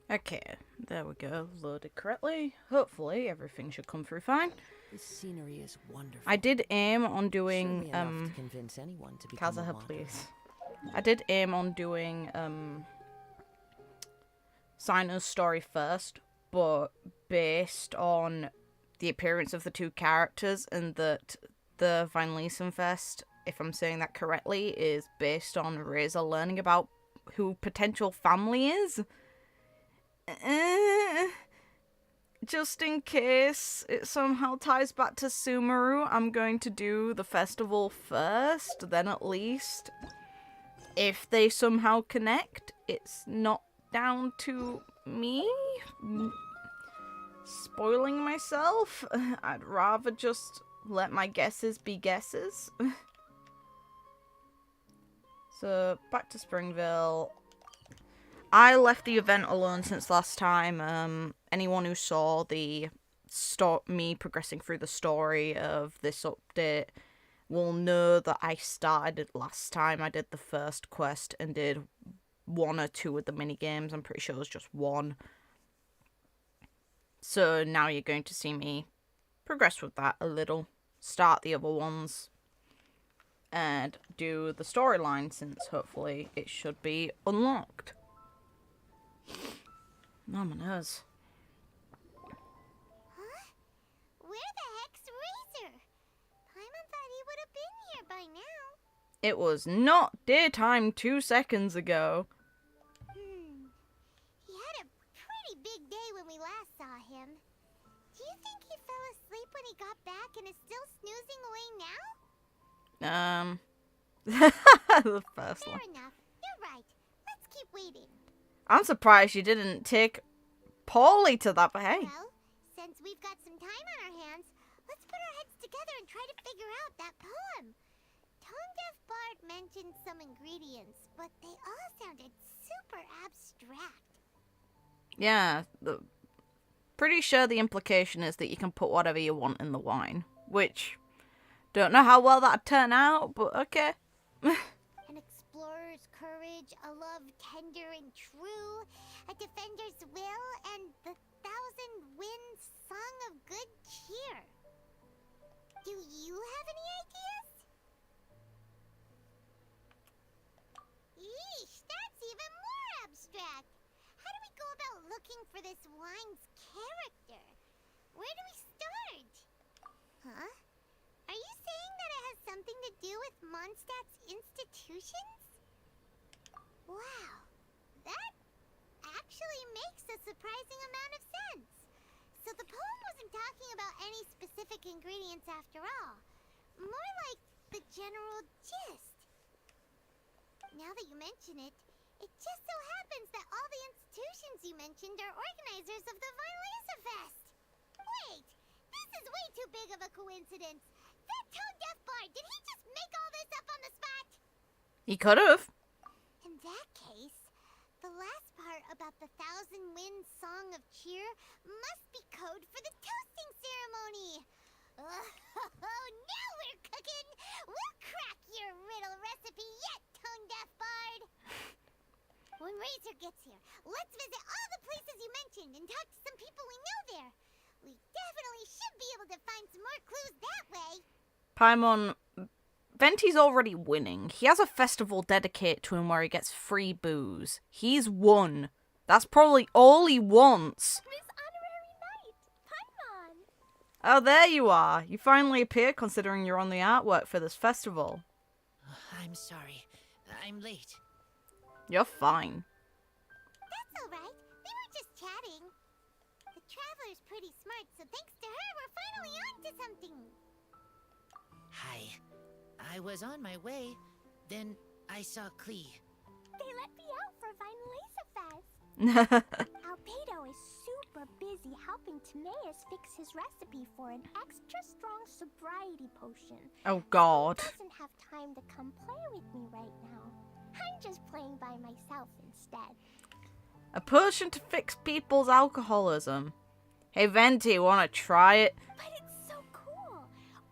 Okay, there we go. Loaded correctly. Hopefully everything should come through fine. This scenery is wonderful. I did aim on doing Surely enough to convince anyone to become a Kazuha, wanderer. please. I did aim on doing Sina's story first, but based on the appearance of the two characters and that the Weinlesefest, if I'm saying that correctly, is based on Razor learning about who potential family is. Just in case it somehow ties back to Sumeru, I'm going to do the festival first, then at least if they somehow connect, it's not down to me spoiling myself. I'd rather just let my guesses be guesses. So, back to Springville. I left the event alone since last time. Anyone who saw the me progressing through the story of this update will know that I started it last time. I did the first quest and did one or two of the mini games. I'm pretty sure it was just one. So now you're going to see me progress with that a little, start the other ones, and do the storyline, since hopefully it should be unlocked. Oh, my nose. Huh? Where the heck's Razor? Paimon thought he would have been here by now. It was not daytime 2 seconds ago. He had a pretty big day when we last saw him. Do you think he fell asleep when he got back and is still snoozing away now? The first Fair one. enough. You're right. Let's keep waiting. I'm surprised you didn't take Paulie to that, but hey. Well, since we've got some time on our hands, let's put our heads together and try to figure out that poem. Tone Deaf Bard mentioned some ingredients, but they all sounded super abstract. Yeah, pretty sure the implication is that you can put whatever you want in the wine, which, don't know how well that'd turn out, but okay. An explorer's courage, a love tender and true, a defender's will, and the thousand winds song of good cheer. Do you have any ideas? Yeesh, that's even more abstract. How do we go about looking for this wine's character? Where do we start? Huh? Are you saying that it has something to do with Mondstadt's institutions? Wow, that actually makes a surprising amount of sense. So the poem wasn't talking about any specific ingredients after all. More like the general gist. Now that you mention it, it just so happens that all the institutions you mentioned are organizers of the Weinlesefest. Wait, this is way too big of a coincidence. That Tone Deaf Bard, did he just make all this up on the spot? He could have. In that case, the last part about the Thousand Winds Song of Cheer must be code for the toasting ceremony. Oh, now we're cooking! We'll crack your riddle recipe yet, Tone Deaf Bard! When Razor gets here, let's visit all the places you mentioned and talk to some people we know there. We definitely should be able to find some more clues that way. Paimon, Venti's already winning. He has a festival dedicated to him where he gets free booze. He's won. That's probably all he wants. Miss Honorary Knight, Paimon! Oh, there you are. You finally appear, considering you're on the artwork for this festival. I'm sorry. I'm late. You're fine. That's alright. We were just chatting. The Traveler's pretty smart, so thanks to her, we're finally on to something. Hi. I was on my way, then I saw Klee. They let me out for Weinlesefest. Albedo is super busy helping Timaeus fix his recipe for an extra strong sobriety potion. Oh, God. He doesn't have time to come play with me right now. I'm just playing by myself instead. A potion to fix people's alcoholism. Hey, Venti, wanna try it? But it's so cool.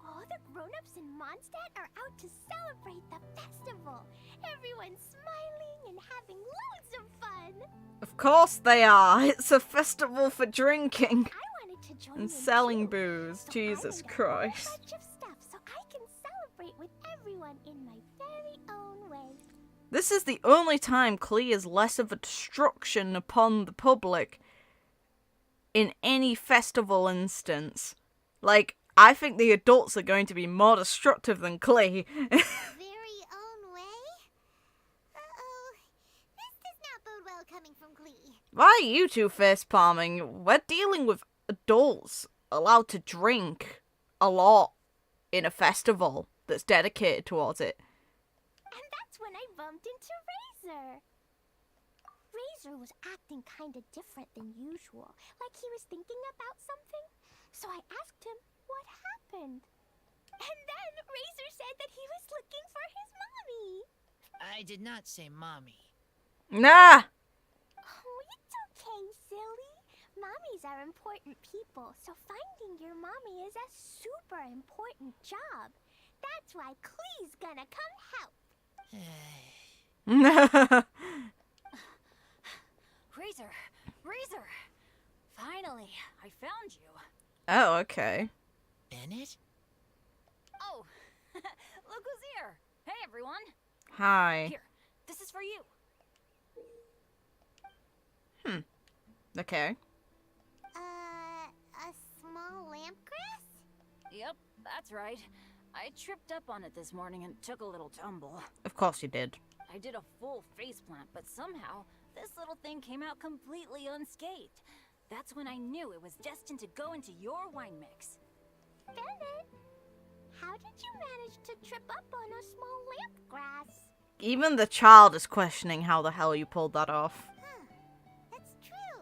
All the grown-up grown-ups in Mondstadt are out to celebrate the festival. Everyone's smiling and having loads of fun. Of course they are. It's a festival for drinking I wanted to join and in selling too. booze. So I Jesus made a Christ. whole bunch of stuff so I can celebrate with everyone in my very own way. This is the only time Klee is less of a destruction upon the public in any festival instance. Like, I think the adults are going to be more destructive than Klee. Very own way? Uh-oh. This does not bode well coming from Klee. Why are you two face palming? We're dealing with adults allowed to drink a lot in a festival that's dedicated towards it. And that's when I bumped into Razor. Razor was acting kind of different than usual, like he was thinking about something. So I asked him what happened. And then Razor said that he was looking for his mommy. I did not say mommy. Nah! Oh, it's okay, silly. Mommies are important people, so finding your mommy is a super important job. That's why Klee's gonna come help. Razor! Razor! Finally, I found you. Oh, okay. Bennett? Oh, look who's here. Hey, everyone. Hi. Here, this is for you. Okay. A small lampgrass? Yep, that's right. I tripped up on it this morning and took a little tumble. Of course you did. I did a full faceplant, but somehow this little thing came out completely unscathed. That's when I knew it was destined to go into your wine mix. Bennett, how did you manage to trip up on a small lampgrass? Even the child is questioning how the hell you pulled that off. Huh, that's true.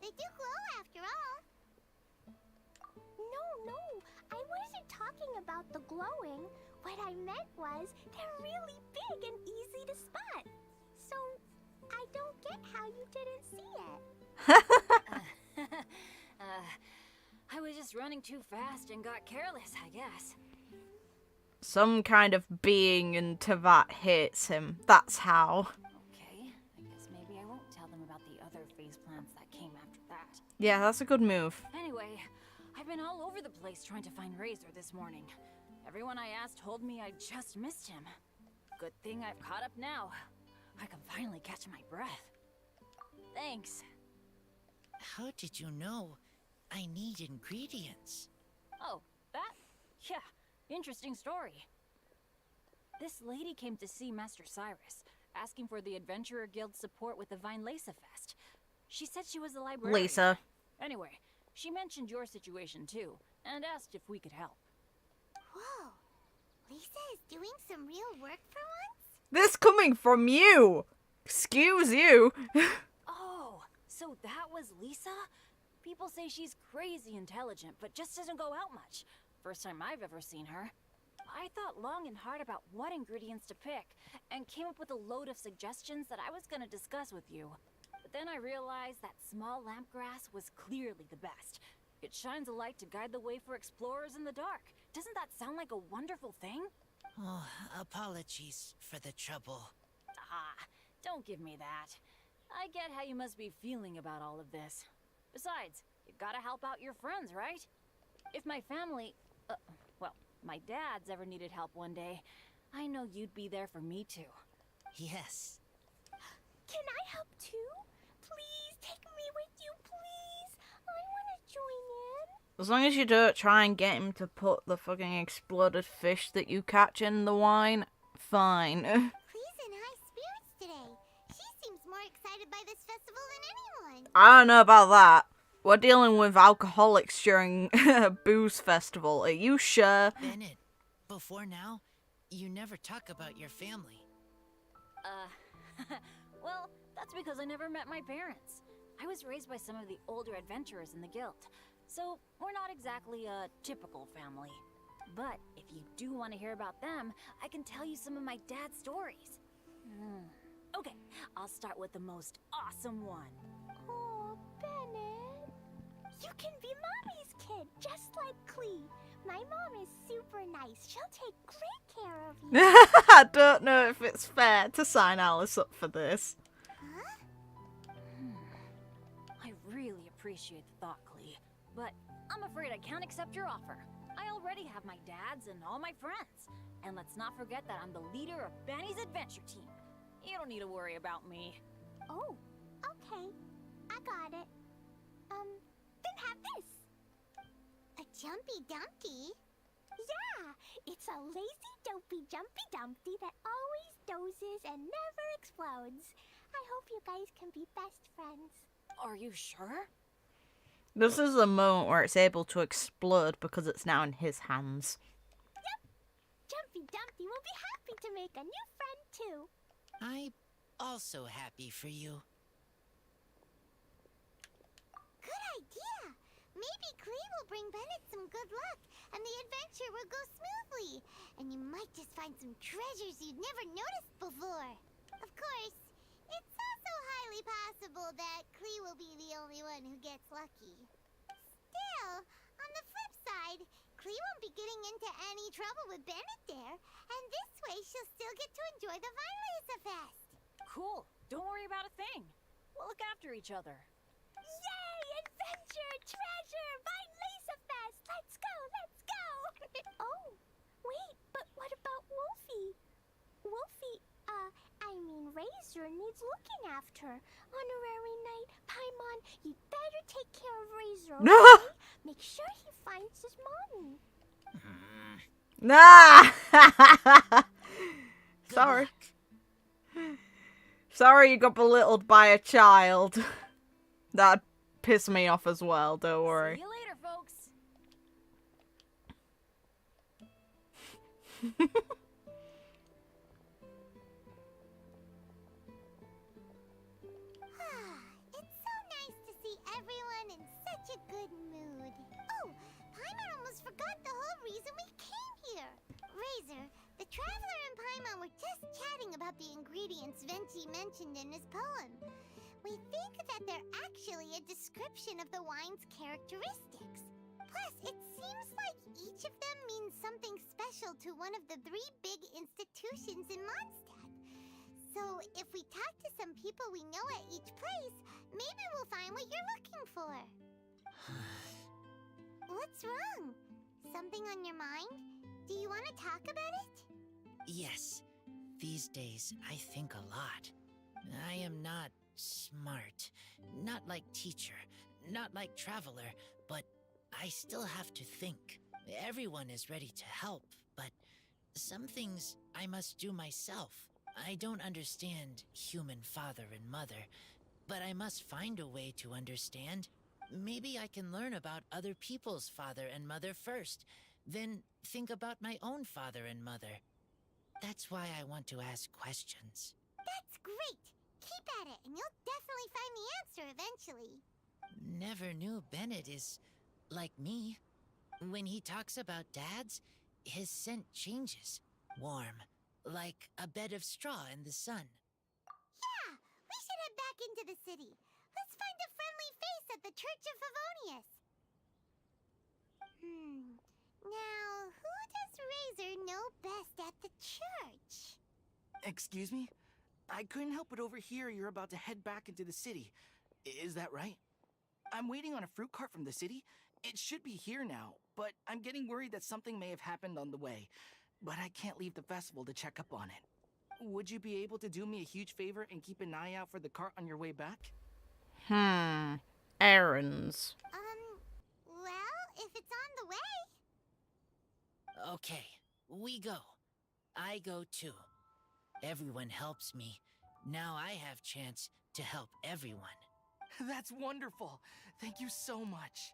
They do glow after all. No, I wasn't talking about the glowing. What I meant was they're really big and easy to spot. So, I don't get how you didn't see it. I was just running too fast and got careless, I guess. Some kind of being into that hates him. That's how. Okay, I guess maybe I won't tell them about the other faceplants that came after that. Yeah, that's a good move. Anyway, I've been all over the place trying to find Razor this morning. Everyone I asked told me I just missed him. Good thing I've caught up now. I can finally catch my breath. Thanks. How did you know I need ingredients? Oh, that? Yeah, interesting story. This lady came to see Master Cyrus, asking for the Adventurer Guild's support with the Weinlesefest. She said she was a librarian. Lisa. Anyway, she mentioned your situation too, and asked if we could help. Whoa, Lisa is doing some real work for once? This coming from you! Excuse you! Oh, so that was Lisa? People say she's crazy intelligent, but just doesn't go out much. First time I've ever seen her. I thought long and hard about what ingredients to pick, and came up with a load of suggestions that I was gonna discuss with you. But then I realized that small lampgrass was clearly the best. It shines a light to guide the way for explorers in the dark. Doesn't that sound like a wonderful thing? Oh, apologies for the trouble. Ah, don't give me that. I get how you must be feeling about all of this. Besides, you gotta help out your friends, right? If my family, well, my dad's ever needed help one day, I know you'd be there for me too. Yes. Can I help too? Please take me with you, please. I want to join in. As long as you don't try and get him to put the fucking exploded fish that you catch in the wine, fine. Please in high spirits today. She seems more excited by this festival than anyone. I don't know about that. We're dealing with alcoholics during a booze festival. Are you sure? Bennett, before now, you never talk about your family. Well, that's because I never met my parents. I was raised by some of the older adventurers in the guild, so we're not exactly a typical family. But if you do want to hear about them, I can tell you some of my dad's stories. Okay, I'll start with the most awesome one. Oh, Bennett. You can be Mommy's kid, just like Klee. My mom is super nice. She'll take great care of you. I don't know if it's fair to sign Alice up for this. Huh? I really appreciate the thought, Clee, but I'm afraid I can't accept your offer. I already have my dad's and all my friends. And let's not forget that I'm the leader of Benny's adventure team. You don't need to worry about me. Oh, okay. I got it. Then have this. A Jumpy Dumpty? Yeah, it's a lazy, dopey Jumpy Dumpty that always dozes and never explodes. I hope you guys can be best friends. Are you sure? This is the moment where it's able to explode because it's now in his hands. Jumpy Dumpty will be happy to make a new friend too. I'm also happy for you. Good idea. Maybe Clee will bring Bennett some good luck, and the adventure will go smoothly. And you might just find some treasures you'd never noticed before. Of course, it's also highly possible that Clee will be the only one who gets lucky. Still, on the flip side, Clee won't be getting into any trouble with Bennett there, and this way she'll still get to enjoy the Weinlesefest. Cool. Don't worry about a thing. We'll look after each other. Yay! Adventure! Treasure! Weinlesefest! Let's go! Let's go! Oh, wait, but what about Wolfie? Wolfie, Razor needs looking after. Honorary Knight, Paimon, you'd better take care of Razor, okay? Make sure he finds his mommy. Nah! Good Sorry. luck. Sorry you got belittled by a child. That'd piss me off as well, don't worry. See you later, folks. It's so nice to see everyone in such a good mood. Oh, Paimon almost forgot the whole reason we came here. Razor, the Traveler and Paimon were just chatting about the ingredients Venti mentioned in his poem. We think that they're actually a description of the wine's characteristics. Plus, it seems like each of them means something special to one of the 3 big institutions in Mondstadt. So, if we talk to some people we know at each place, maybe we'll find what you're looking for. What's wrong? Something on your mind? Do you want to talk about it? Yes, these days I think a lot. I am not smart, not like teacher, not like traveler, but I still have to think. Everyone is ready to help, but some things I must do myself. I don't understand human father and mother, but I must find a way to understand. Maybe I can learn about other people's father and mother first, then think about my own father and mother. That's why I want to ask questions. That's great! Keep at it, and you'll definitely find the answer eventually. Never knew Bennett is like me. When he talks about dads, his scent changes. Warm, like a bed of straw in the sun. Yeah, we should head back into the city. Let's find a friendly face at the Church of Favonius. Now, who does Razor know best at the church? Excuse me? I couldn't help but overhear you're about to head back into the city. Is that right? I'm waiting on a fruit cart from the city. It should be here now, but I'm getting worried that something may have happened on the way. But I can't leave the festival to check up on it. Would you be able to do me a huge favor and keep an eye out for the cart on your way back? Errands. Well, if it's on the way. Okay, we go. I go too. Everyone helps me. Now I have chance to help everyone. That's wonderful. Thank you so much.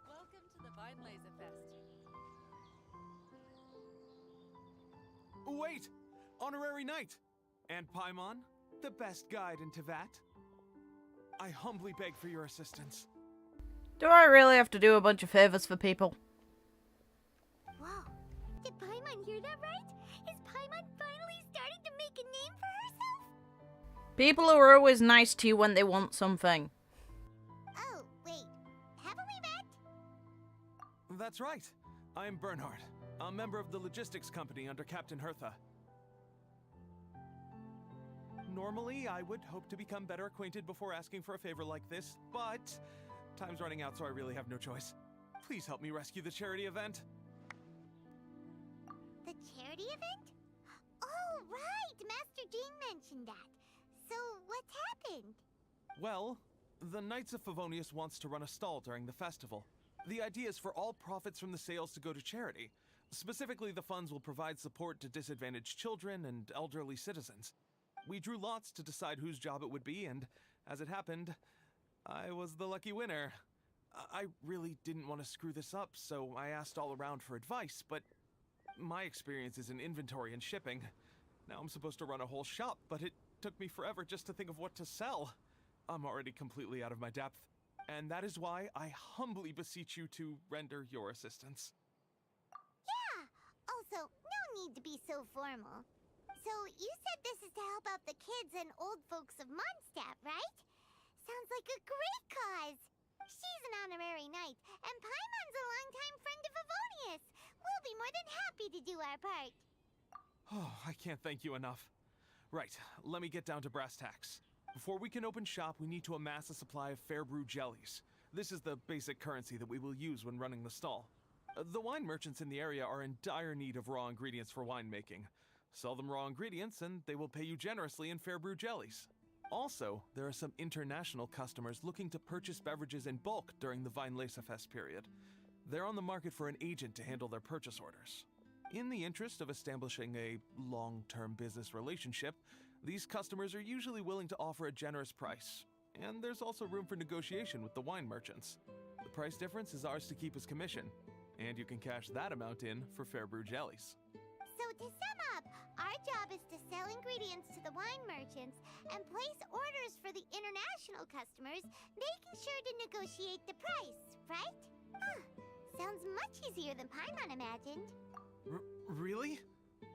Welcome to the Weinlesefest. Wait! Honorary Knight! And Paimon, the best guide in Tevat. I humbly beg for your assistance. Do I really have to do a bunch of favors for people? Whoa, did Paimon Paimon, hear that right? Is Paimon finally starting to make a name for herself? People are always nice to you when they want something. Oh, wait. Haven't we met? That's right. I'm Bernhard, a member of the logistics company under Captain Hertha. Normally, I would hope to become better acquainted before asking for a favor like this, but time's running out, so I really have no choice. Please help me rescue the charity event. The charity event? Oh, right! Master Jean mentioned that. So, what's happened? Well, the Knights of Favonius wants to run a stall during the festival. The idea is for all profits from the sales to go to charity. Specifically, the funds will provide support to disadvantaged children and elderly citizens. We drew lots to decide whose job it would be, and as it happened, I was the lucky winner. I really didn't want to screw this up, so I asked all around for advice, but my experience is in inventory and shipping. Now I'm supposed to run a whole shop, but it took me forever just to think of what to sell. I'm already completely out of my depth, and that is why I humbly beseech you to render your assistance. Yeah! Also, no need to be so formal. So, you said this is to help out the kids and old folks of Mondstadt, right? Sounds like a great cause! She's an honorary knight, and Paimon's a longtime friend of Favonius. We'll be more than happy to do our part. Oh, I can't thank you enough. Right, let me get down to brass tacks. Before we can open shop, we need to amass a supply of fair brew jellies. This is the basic currency that we will use when running the stall. The wine merchants in the area are in dire need of raw ingredients for winemaking. Sell them raw ingredients and they will pay you generously in fair brew jellies. Also, there are some international customers looking to purchase beverages in bulk during the Weinlesefest period. They're on the market for an agent to handle their purchase orders. In the interest of establishing a long-term business relationship, these customers are usually willing to offer a generous price. And there's also room for negotiation with the wine merchants. The price difference is ours to keep as commission, and you can cash that amount in for fair brew jellies. So to sum up, our job is to sell ingredients to the wine merchants and place orders for the international customers, making sure to negotiate the price, right? Sounds much easier than Paimon imagined. Really?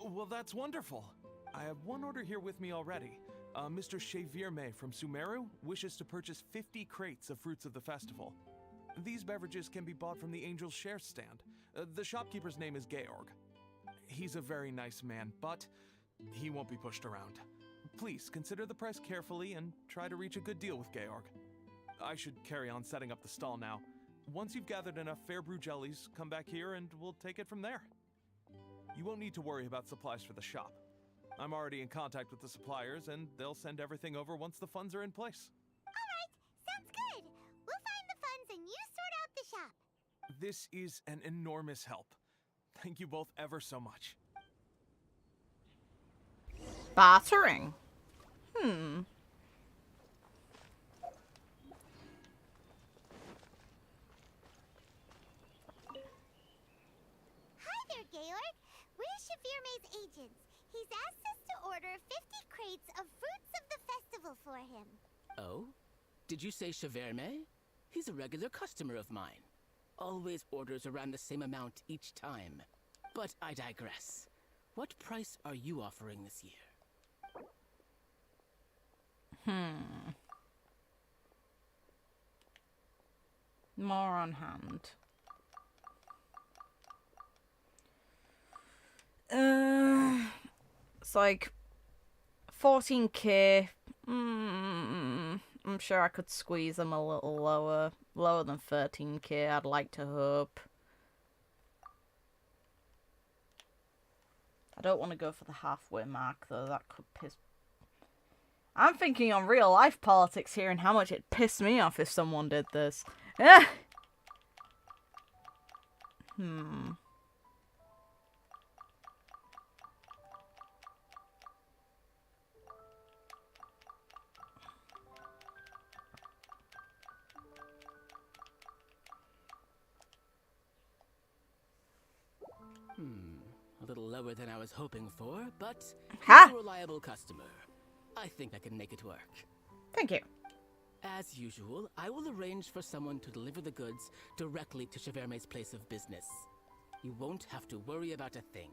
Well, that's wonderful. I have one order here with me already. Mr. Chevirme from Sumeru wishes to purchase 50 crates of fruits of the festival. These beverages can be bought from the Angel's Share stand. The shopkeeper's name is Georg. He's a very nice man, but he won't be pushed around. Please consider the price carefully and try to reach a good deal with Georg. I should carry on setting up the stall now. Once you've gathered enough fair brew jellies, come back here and we'll take it from there. You won't need to worry about supplies for the shop. I'm already in contact with the suppliers and they'll send everything over once the funds are in place. Alright, sounds good. We'll find the funds and you sort out the shop. This is an enormous help. Thank you both ever so much. Bartering. Hi there, Georg. We're Chevirme's agents. He's asked us to order 50 crates of fruits of the festival for him. Oh? Did you say Chevirme? He's a regular customer of mine. Always orders around the same amount each time. But I digress. What price are you offering this year? More on hand. It's like 14k. I'm sure I could squeeze them a little lower than 13k. I'd like to hope. I don't want to go for the halfway mark though. That could piss. I'm thinking on real life politics here and how much it'd piss me off if someone did this. A little lower than I was hoping for, but Ha! he's a reliable customer. I think I can make it work. Thank you. As usual, I will arrange for someone to deliver the goods directly to Chevirme's place of business. You won't have to worry about a thing.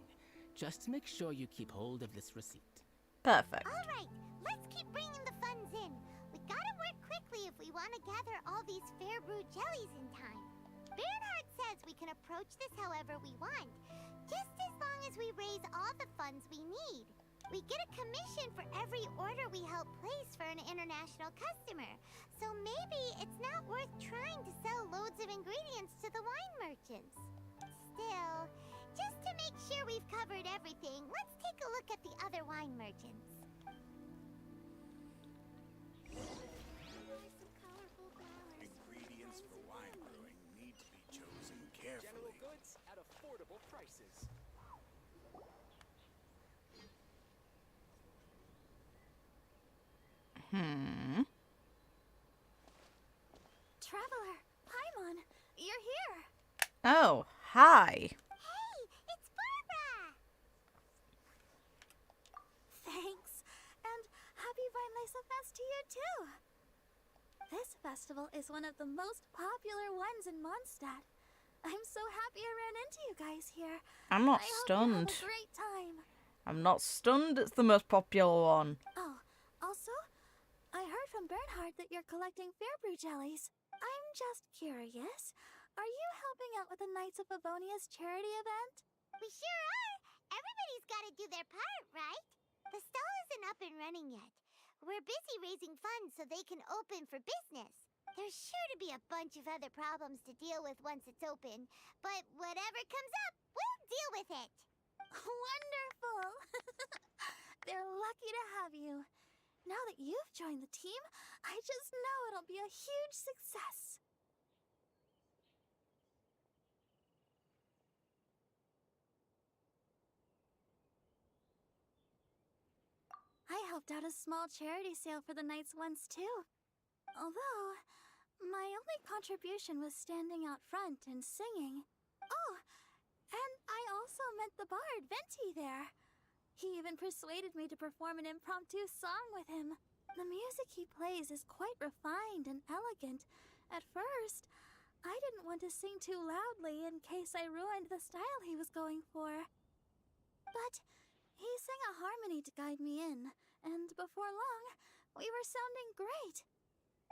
Just make sure you keep hold of this receipt. Perfect. All right, let's keep bringing the funds in. We gotta work quickly if we want to gather all these fair brew jellies in time. Bernhard says we can approach this however we want, just as long as we raise all the funds we need. We get a commission for every order we help place for an international customer, so maybe it's not worth trying to sell loads of ingredients to the wine merchants. Still, just to make sure we've covered everything, let's take a look at the other wine merchants. Ingredients for wine brewing need to be chosen carefully. General goods at affordable prices. Traveler, Paimon, you're here. Oh, hi. Hey, it's Barbara! Thanks, and happy Weinlesefest to you too! This festival is one of the most popular ones in Mondstadt. I'm so happy I ran into you guys here. I'm not I stunned. hope you have a great time. I'm not stunned. It's the most popular one. Oh, also, I heard from Bernhard that you're collecting Fairbrew jellies. I'm just curious. Are you helping out with the Knights of Favonia's charity event? We sure are! Everybody's gotta do their part, right? The stall isn't up and running yet. We're busy raising funds so they can open for business. There's sure to be a bunch of other problems to deal with once it's open, but whatever comes up, we'll deal with it. Wonderful! They're lucky to have you. Now that you've joined the team, I just know it'll be a huge success. I helped out a small charity sale for the Knights once too. Although, my only contribution was standing out front and singing. Oh, and I also met the bard, Venti, there. He even persuaded me to perform an impromptu song with him. The music he plays is quite refined and elegant. At first, I didn't want to sing too loudly in case I ruined the style he was going for. But he sang a harmony to guide me in, and before long, we were sounding great.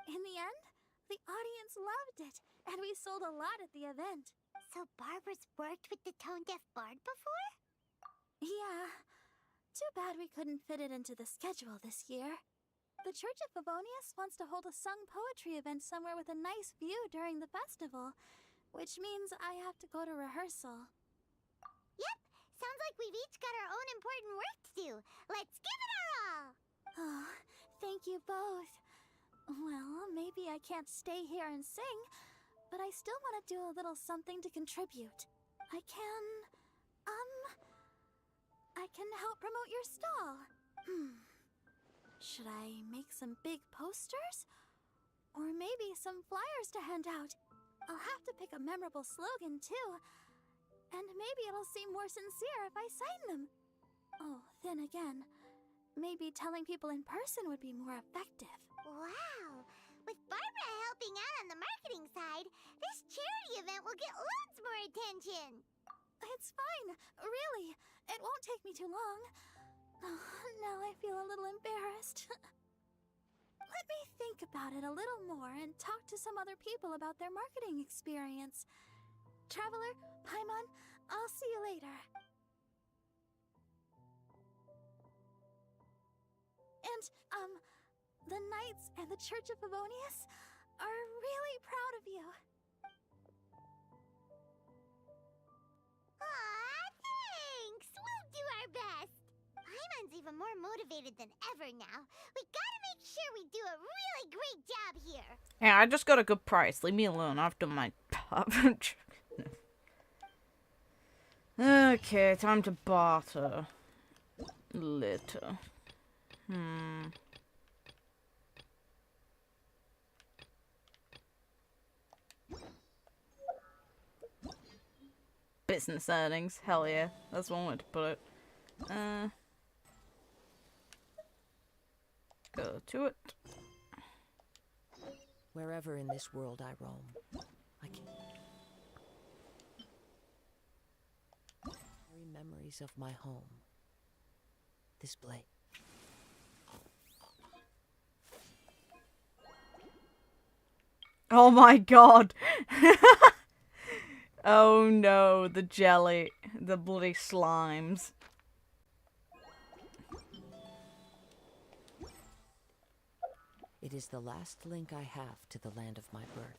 In the end, the audience loved it, and we sold a lot at the event. So Barbara's worked with the tone-deaf bard before? Yeah. Too bad we couldn't fit it into the schedule this year. The Church of Favonius wants to hold a sung poetry event somewhere with a nice view during the festival, which means I have to go to rehearsal. Yep, sounds like we've each got our own important work to do. Let's give it our all! Oh, thank you both. Well, maybe I can't stay here and sing, but I still want to do a little something to contribute. I can help promote your stall. Should I make some big posters? Or maybe some flyers to hand out? I'll have to pick a memorable slogan, too. And maybe it'll seem more sincere if I sign them. Oh, then again, maybe telling people in person would be more effective. Wow! With Barbara helping out on the marketing side, this charity event will get loads more attention! It's fine, really. It won't take me too long. Oh, now I feel a little embarrassed. Let me think about it a little more and talk to some other people about their marketing experience. Traveler, Paimon, I'll see you later. And, the Knights and the Church of Favonius are really proud of you. Aw, thanks! We'll do our best! Paimon's even more motivated than ever now. We gotta make sure we do a really great job here! Yeah, I just got a good price. Leave me alone. I've done my part. Okay, time to barter. Later. Business earnings. Hell yeah. That's one way to put it. Go to it. Wherever in this world I roam, I can very memories of my home. This blade. Oh my god. Oh no, the jelly. The bloody slimes. It is the last link I have to the land of my birth.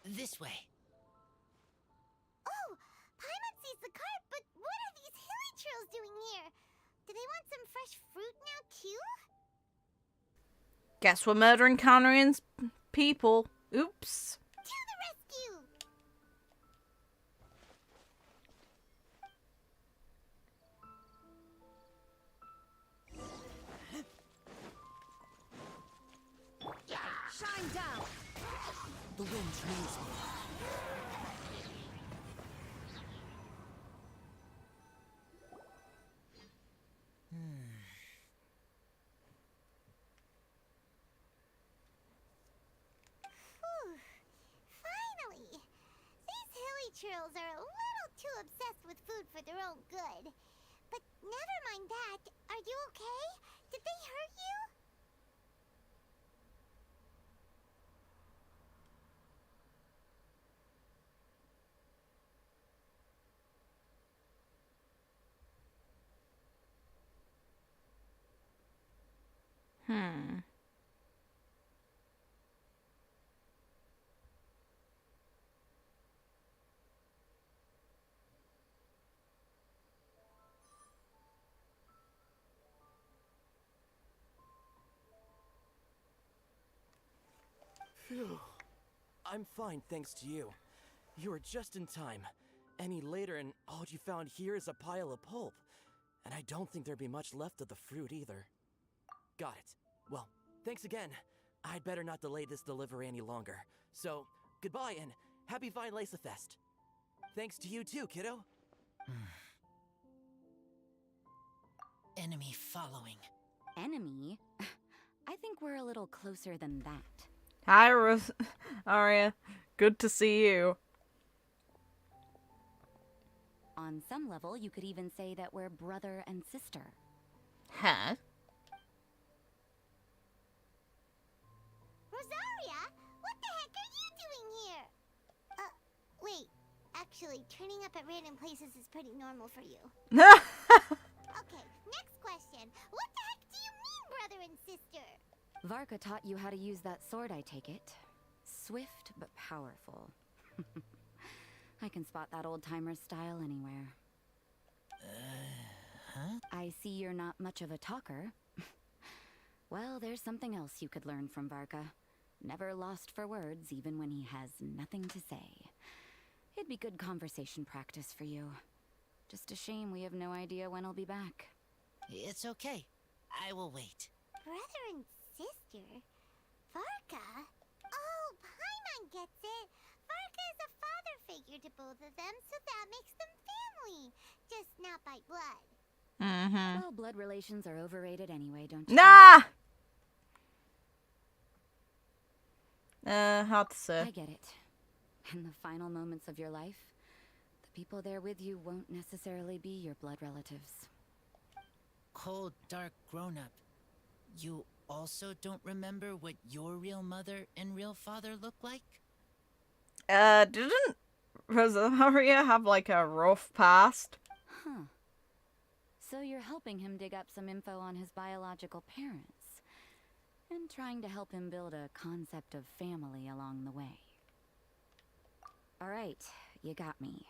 This way. Oh, Paimon sees the cart, but what are these hilly trails doing here? Do they want some fresh fruit now too? Guess we're murdering Canarian's people. Oops. To the rescue! Shine down! The wind moves me. Whew. Finally! These hilly trails are a little too obsessed with food for their own good. But never mind that. Are you okay? Did they hurt you? Hmm. Phew. I'm fine, thanks to you. You were just in time. Any later and all you found here is a pile of pulp. And I don't think there'd be much left of the fruit either. Got it. Well, thanks again. I'd better not delay this delivery any longer. So, goodbye and happy Weinlesefest. Thanks to you too, kiddo. Enemy following. Enemy? I think we're a little closer than that. Hi, Arya. Good to see you. On some level, you could even say that we're brother and sister. Huh? Rosaria, what the heck are you doing here? Wait. Actually, turning up at random places is pretty normal for you. Okay, next question. What the heck do you mean, brother and sister? Varka taught you how to use that sword, I take it. Swift but powerful. I can spot that old-timer's style anywhere. Huh? I see you're not much of a talker. Well, there's something else you could learn from Varka. Never lost for words, even when he has nothing to say. It'd be good conversation practice for you. Just a shame we have no idea when he'll be back. It's okay. I will wait. Brother and sister? Varka? Oh, Paimon gets it. Varka is a father figure to both of them, so that makes them family. Just not by blood. Mm-hmm. Well, blood relations are overrated anyway, don't you? Nah! Hard to say. I get it. In the final moments of your life, the people there with you won't necessarily be your blood relatives. Cold, dark grown-up. You also don't remember what your real mother and real father look like? Didn't Rosaria have like a rough past? Huh. So you're helping him dig up some info on his biological parents. And trying to help him build a concept of family along the way. Alright, you got me.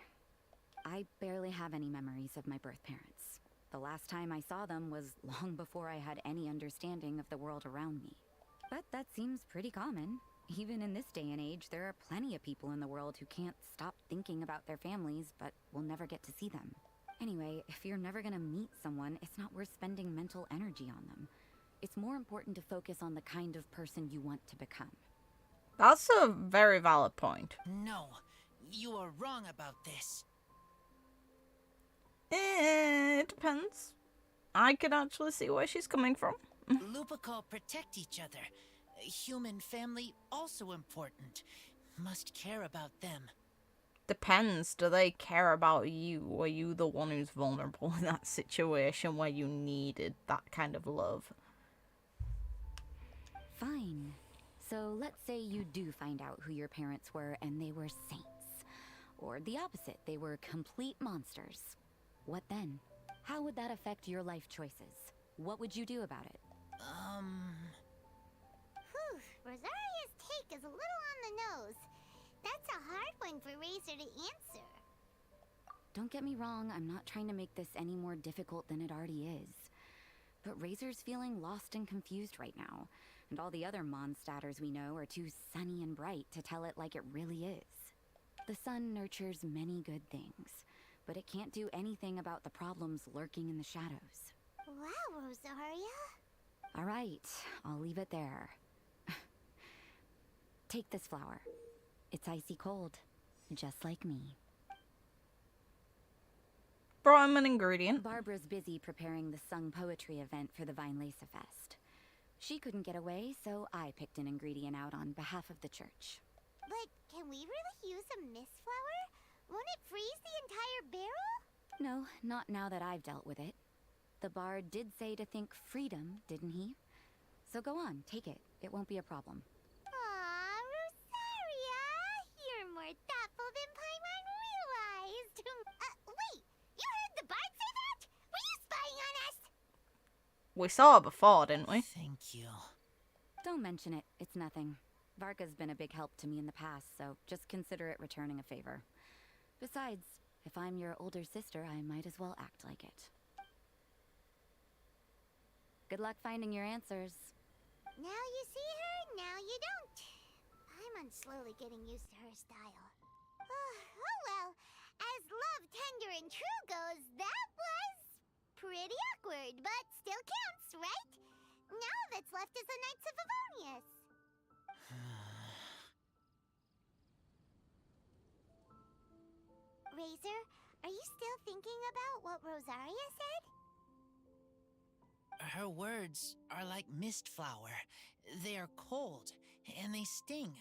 I barely have any memories of my birth parents. The last time I saw them was long before I had any understanding of the world around me. But that seems pretty common. Even in this day and age, there are plenty of people in the world who can't stop thinking about their families, but will never get to see them. Anyway, if you're never gonna meet someone, it's not worth spending mental energy on them. It's more important to focus on the kind of person you want to become. That's a very valid point. No, you are wrong about this. It depends. I can actually see where she's coming from. Lupical protect each other. Human family also important. Must care about them. Depends. Do they care about you? Are you the one who's vulnerable in that situation where you needed that kind of love? Fine. So let's say you do find out who your parents were and they were saints. Or the opposite, they were complete monsters. What then? How would that affect your life choices? What would you do about it? Rosaria's take is a little on the nose. That's a hard one for Razor to answer. Don't get me wrong, I'm not trying to make this any more difficult than it already is. But Razor's feeling lost and confused right now, and all the other mondstatters we know are too sunny and bright to tell it like it really is. The sun nurtures many good things, but it can't do anything about the problems lurking in the shadows. Wow, Rosaria. All right, I'll leave it there. Take this flower. It's icy cold, just like me. Brought him an ingredient. Barbara's busy preparing the sung poetry event for the Weinlesefest. She couldn't get away, so I picked an ingredient out on behalf of the church. But can we really use a mist flower? Won't it freeze the entire barrel? No, not now that I've dealt with it. The bard did say to think freedom, didn't he? So go on, take it. It won't be a problem. Aw, Rosaria! You're more thoughtful than Paimon realized. Wait! You heard the bard say that? Were you spying on us? We saw her before, didn't we? Thank you. Don't mention it. It's nothing. Varka's been a big help to me in the past, so just consider it returning a favor. Besides, if I'm your older sister, I might as well act like it. Good luck finding your answers. Now you see her, now you don't. Paimon's slowly getting used to her style. Oh well, as love, tender, and true goes, that was pretty awkward, but still counts, right? Now all that's left is the Knights of Favonius. Razor, are you still thinking about what Rosaria said? Her words are like mist flower. They are cold, and they sting.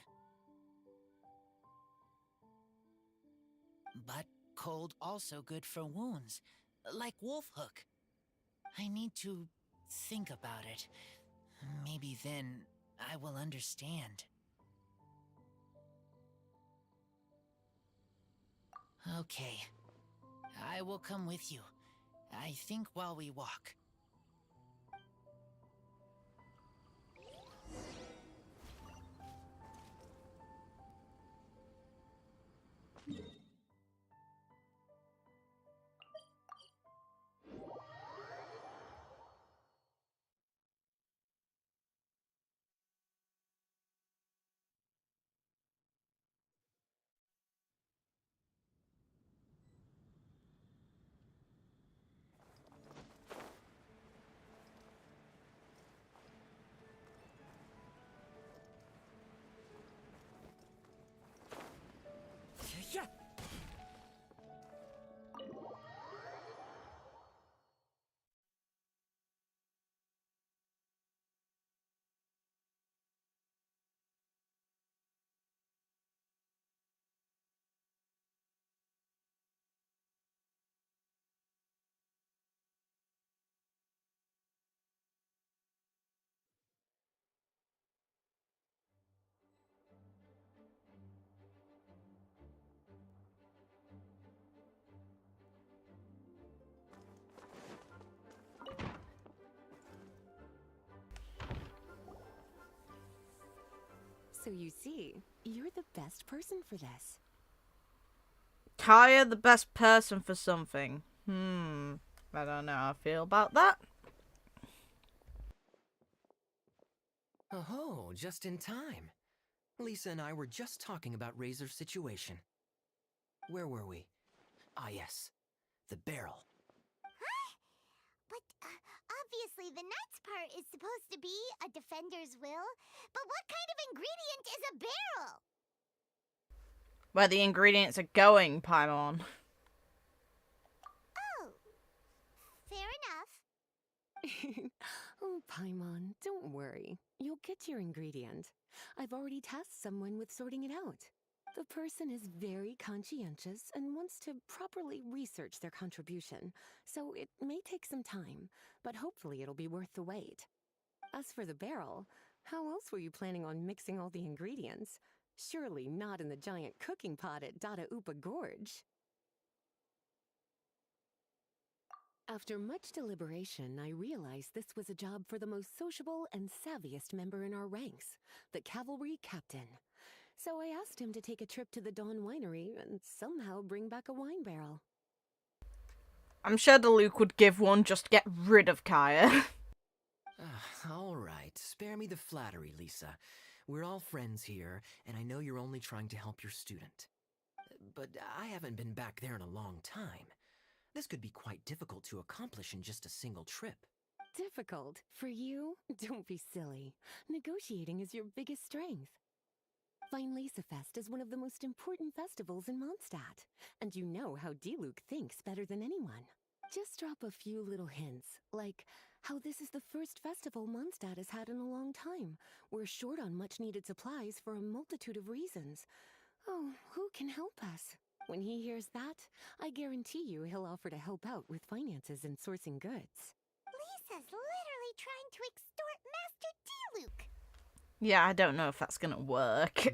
But cold also good for wounds, like wolf hook. I need to think about it. Maybe then I will understand. Okay. I will come with you. I think while we walk. So you see, you're the best person for this. Kaya, the best person for something. I don't know how I feel about that. Oh, just in time. Lisa and I were just talking about Razor's situation. Where were we? Ah, yes. The barrel. Huh? But obviously the knight's part is supposed to be a defender's will. But what kind of ingredient is a barrel? Where the ingredients are going, Paimon. Oh, fair enough. Paimon, don't worry. You'll get your ingredient. I've already tasked someone with sorting it out. The person is very conscientious and wants to properly research their contribution, so it may take some time, but hopefully it'll be worth the wait. As for the barrel, how else were you planning on mixing all the ingredients? Surely not in the giant cooking pot at Dada Upa Gorge. After much deliberation, I realized this was a job for the most sociable and savviest member in our ranks, the cavalry captain. So I asked him to take a trip to the Dawn Winery and somehow bring back a wine barrel. I'm sure the Luke would give one just to get rid of Kaya. All right, spare me the flattery, Lisa. We're all friends here, and I know you're only trying to help your student. But I haven't been back there in a long time. This could be quite difficult to accomplish in just a single trip. Difficult? For you? Don't be silly. Negotiating is your biggest strength. Weinlesefest is one of the most important festivals in Mondstadt, and you know how D-Luke thinks better than anyone. Just drop a few little hints, like how this is the first festival Mondstadt has had in a long time. We're short on much-needed supplies for a multitude of reasons. Oh, who can help us? When he hears that, I guarantee you he'll offer to help out with finances and sourcing goods. Lisa's literally trying to extort Master D-Luke. Yeah, I don't know if that's gonna work.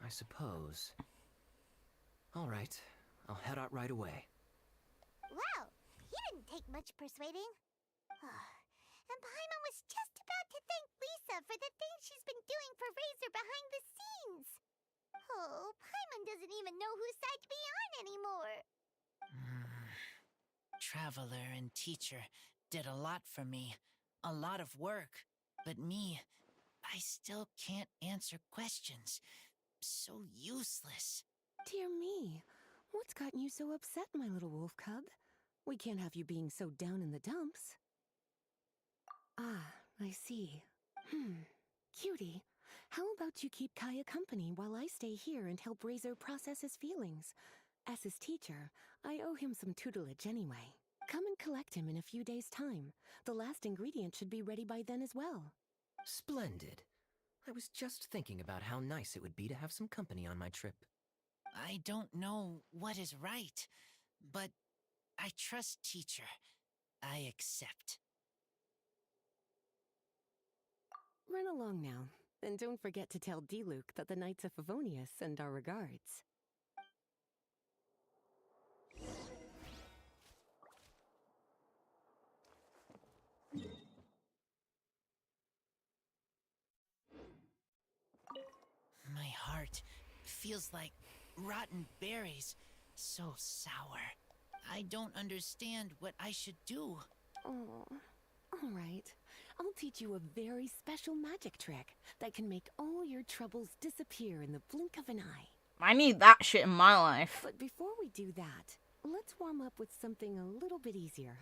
I suppose. All right, I'll head out right away. Wow, he didn't take much persuading. And Paimon was just about to thank Lisa for the things she's been doing for Razor behind the scenes. Oh, Paimon doesn't even know whose side to be on anymore. Traveler and teacher did a lot for me. A lot of work. But me, I still can't answer questions. So useless. Dear me, what's gotten you so upset, my little wolf cub? We can't have you being so down in the dumps. Ah, I see. Cutie, how about you keep Kaya company while I stay here and help Razor process his feelings? As his teacher, I owe him some tutelage anyway. Come and collect him in a few days' time. The last ingredient should be ready by then as well. Splendid. I was just thinking about how nice it would be to have some company on my trip. I don't know what is right, but I trust teacher. I accept. Run along now, and don't forget to tell D-Luke that the Knights of Favonius send our regards. My heart feels like rotten berries. So sour. I don't understand what I should do. Oh, all right. I'll teach you a very special magic trick that can make all your troubles disappear in the blink of an eye. I need that shit in my life. But before we do that, let's warm up with something a little bit easier,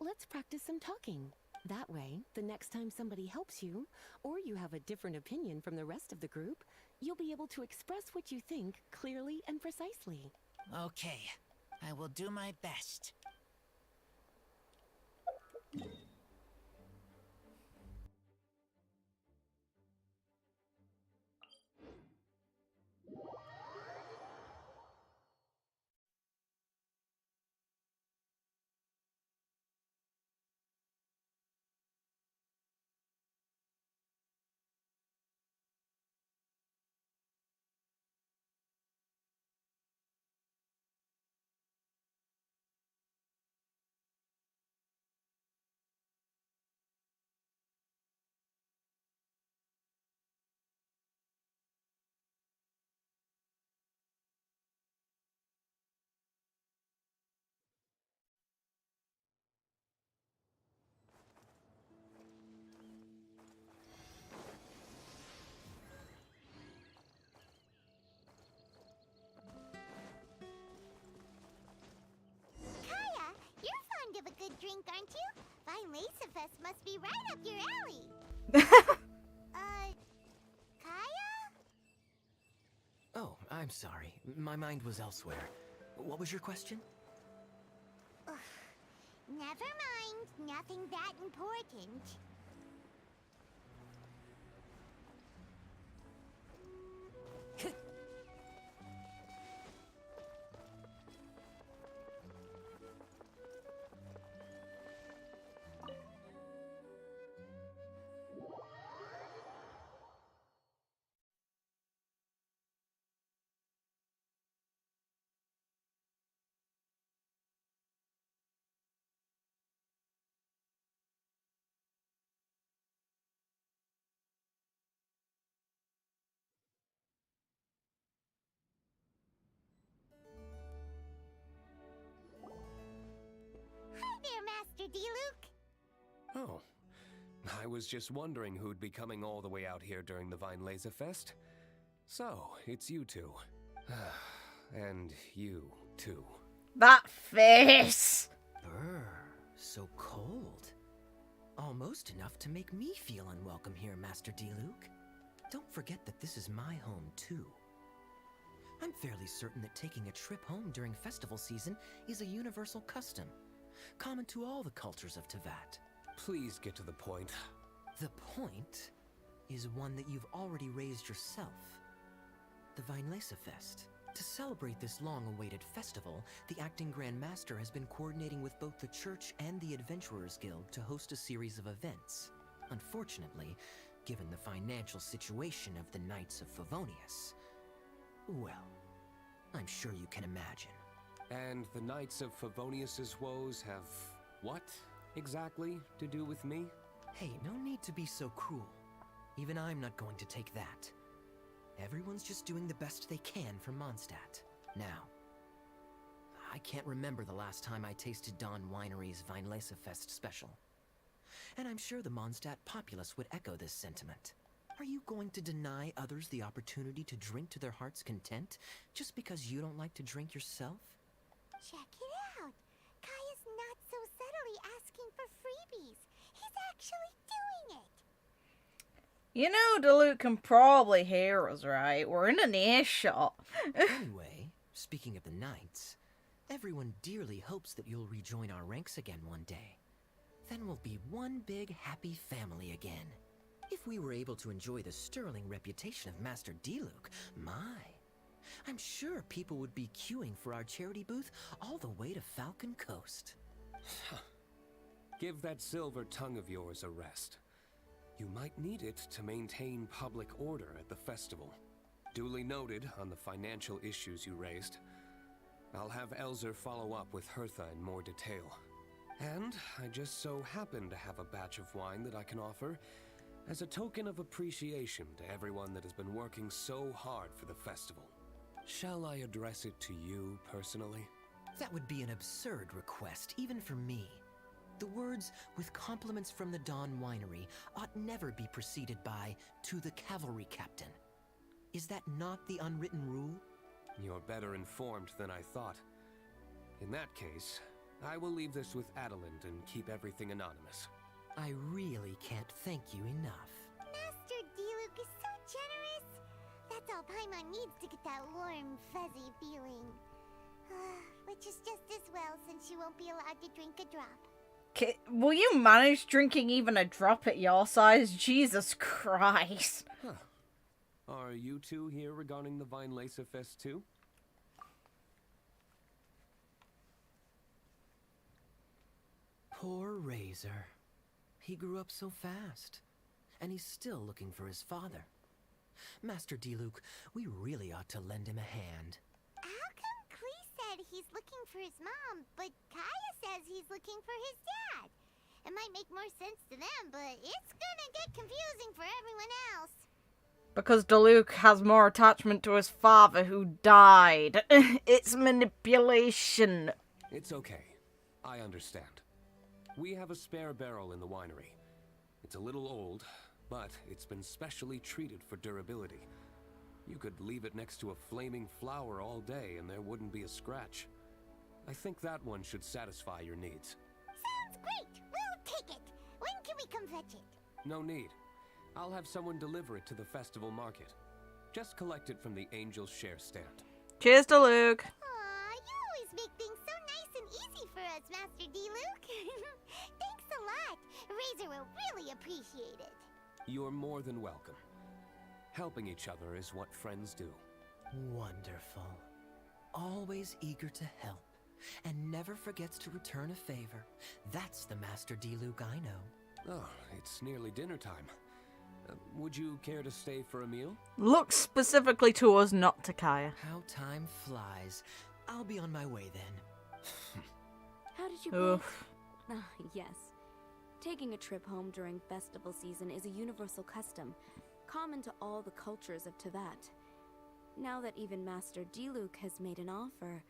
Let's practice some talking. That way, the next time somebody helps you, or you have a different opinion from the rest of the group, you'll be able to express what you think clearly and precisely. Okay, I will do my best. Kaya, you're fond of a good drink, aren't you? Weinlesefest must be right up your alley. Kaya? Oh, I'm sorry. My mind was elsewhere. What was your question? Never mind. nothing that important. Hi there, Master D-Luke. Oh, I was just wondering who'd be coming all the way out here during the Weinlesefest. So, it's you two. And you, too. That face! Brr, so cold. Almost enough to make me feel unwelcome here, Master D-Luke. Don't forget that this is my home, too. I'm fairly certain that taking a trip home during festival season is a universal custom, common to all the cultures of Teyvat. Please get to the point. The point is one that you've already raised yourself. The Weinlesefest. To celebrate this long-awaited festival, the Acting Grand Master has been coordinating with both the Church and the Adventurers Guild to host a series of events. Unfortunately, given the financial situation of the Knights of Favonius, well, I'm sure you can imagine. And the Knights of Favonius's woes have what exactly to do with me? Hey, no need to be so cruel. Even I'm not going to take that. Everyone's just doing the best they can for Mondstadt. Now, I can't remember the last time I tasted Dawn Winery's Weinlesefest special. And I'm sure the Mondstadt populace would echo this sentiment. Are you going to deny others the opportunity to drink to their heart's content just because you don't like to drink yourself? Check it out. Kaya's not so subtly asking for freebies. He's actually doing it. You know, Diluc can probably hear us, right? We're in an earshot. Anyway, speaking of the Knights, everyone dearly hopes that you'll rejoin our ranks again one day. Then we'll be one big happy family again. If we were able to enjoy the sterling reputation of Master D-Luke, I'm sure people would be queuing for our charity booth all the way to Falcon Coast. Give that silver tongue of yours a rest. You might need it to maintain public order at the festival. Duly noted on the financial issues you raised. I'll have Elzer follow up with Hertha in more detail. And I just so happen to have a batch of wine that I can offer as a token of appreciation to everyone that has been working so hard for the festival. Shall I address it to you personally? That would be an absurd request, even for me. The words, "with compliments from the Dawn Winery," ought never be preceded by, "to the cavalry captain." Is that not the unwritten rule? You're better informed than I thought. In that case, I will leave this with Adelind and keep everything anonymous. I really can't thank you enough. Master D-Luke is so generous. That's all Paimon needs to get that warm, fuzzy feeling. Which is just as well since you won't be allowed to drink a drop. Will you manage drinking even a drop at your size? Jesus Christ. Huh. Are you two here regarding the Weinlesefest too? Poor Razor. He grew up so fast, and he's still looking for his father. Master D-Luke, we really ought to lend him a hand. How come Klee said he's looking for his mom, but Kaya says he's looking for his dad? It might make more sense to them, but it's gonna get confusing for everyone else. Because Diluc has more attachment to his father who died. It's manipulation. It's okay. I understand. We have a spare barrel in the winery. It's a little old, but it's been specially treated for durability. You could leave it next to a flaming flower all day and there wouldn't be a scratch. I think that one should satisfy your needs. Sounds great! We'll take it! When can we come fetch it? No need. I'll have someone deliver it to the festival market. Just collect it from the Angel's Share stand. Cheers, Diluc. Aw, you always make things so nice wasn't easy for us, Master D-Luke. Thanks a lot. Razor will really appreciate it. You're more than welcome. Helping each other is what friends do. Wonderful. Always eager to help, and never forgets to return a favor. That's the Master D-Luke I know. Oh, it's nearly dinner time. Would you care to stay for a meal? Look specifically to us, not to Kaya. How time flies. I'll be on my way then. How did you Oof. Ah, yes. Taking a trip home during festival season is a universal custom, common to all the cultures of Teyvat. Now that even Master D-Luke has made an offer,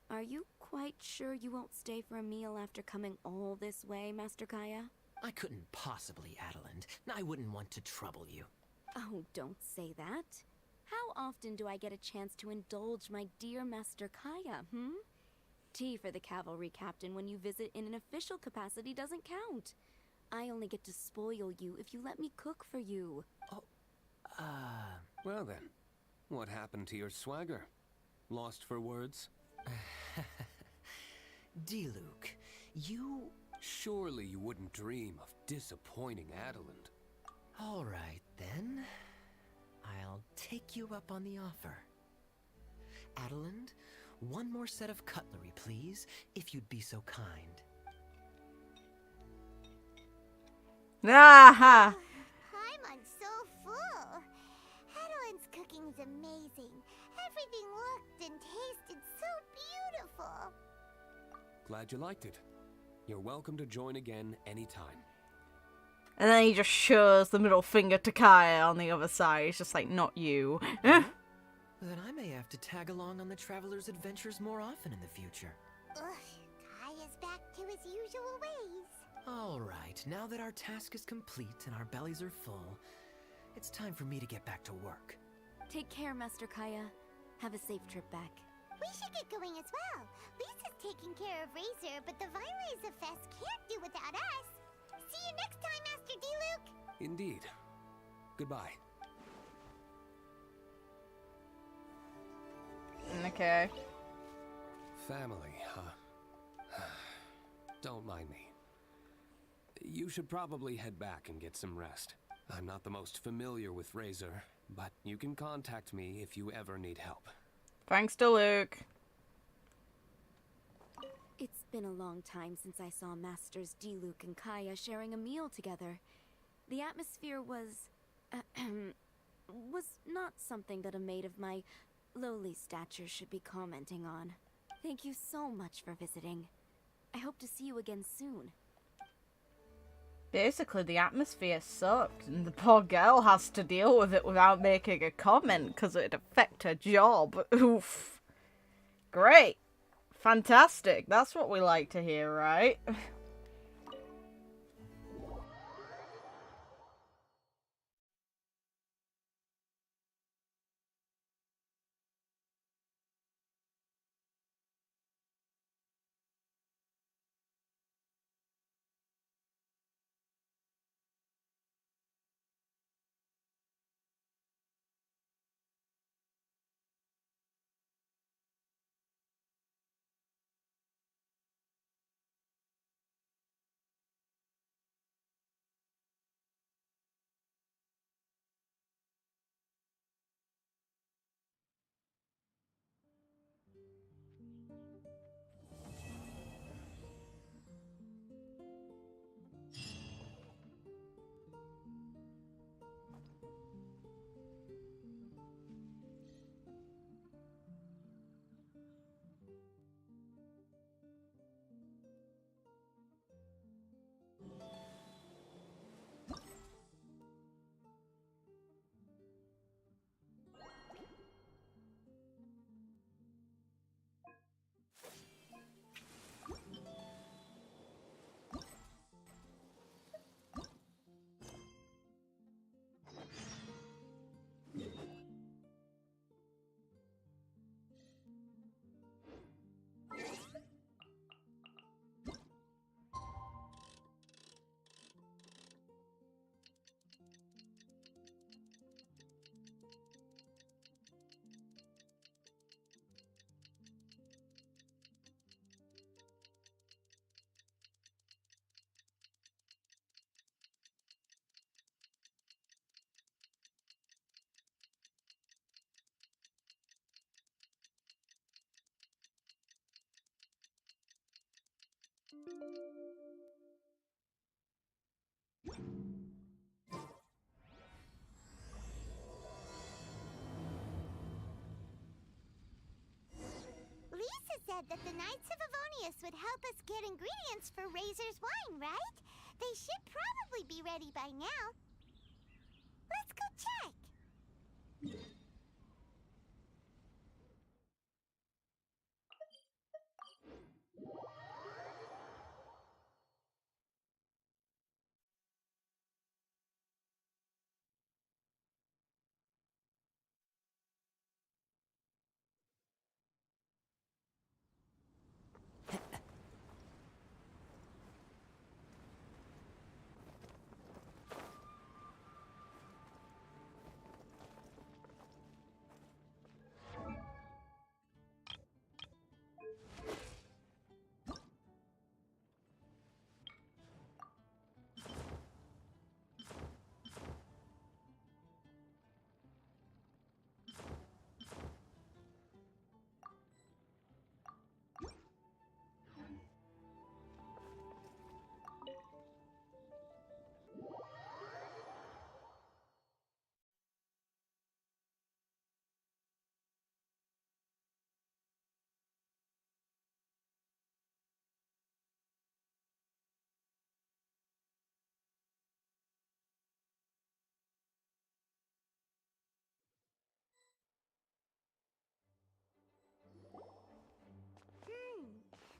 are you quite sure you won't stay for a meal after coming all this way, Master Kaya? I couldn't possibly, Adeland. I wouldn't want to trouble you. Oh, don't say that. How often do I get a chance to indulge my dear Master Kaya, Tea for the cavalry captain when you visit in an official capacity doesn't count. I only get to spoil you if you let me cook for you. Well then, what happened to your swagger? Lost for words? D-Luke, you... Surely you wouldn't dream of disappointing Adeland. All right, then. I'll take you up on the offer. Adeland, one more set of cutlery, please, if you'd be so kind. Aha! Paimon's so full. Adeline's cooking's amazing. Everything looked and tasted so beautiful. Glad you liked it. You're welcome to join again anytime. And then he just shows the middle finger to Kaya on the other side. He's just like, not you. Then I may have to tag along on the Traveler's adventures more often in the future. Ugh, Kaya's back to his usual ways. All right, now that our task is complete and our bellies are full, it's time for me to get back to work. Take care, Master Kaya. Have a safe trip back. We should get going as well. Lisa's taking care of Razor, but the Weinlesefest can't do without us. See you next time, Master D-Luke. Indeed. Goodbye. Okay. Family, huh? Don't mind me. You should probably head back and get some rest. I'm not the most familiar with Razor, but you can contact me if you ever need help. Thanks to Luke. It's been a long time since I saw Masters D-Luke and Kaya sharing a meal together. The atmosphere was not something that a maid of my lowly stature should be commenting on. Thank you so much for visiting. I hope to see you again soon. Basically, the atmosphere sucked, and the poor girl has to deal with it without making a comment because it'd affect her job. Oof. Great. Fantastic. That's what we like to hear, right? said that the Knights of Avonius would help us get ingredients for Razor's wine, right? They should probably be ready by now. Let's go check.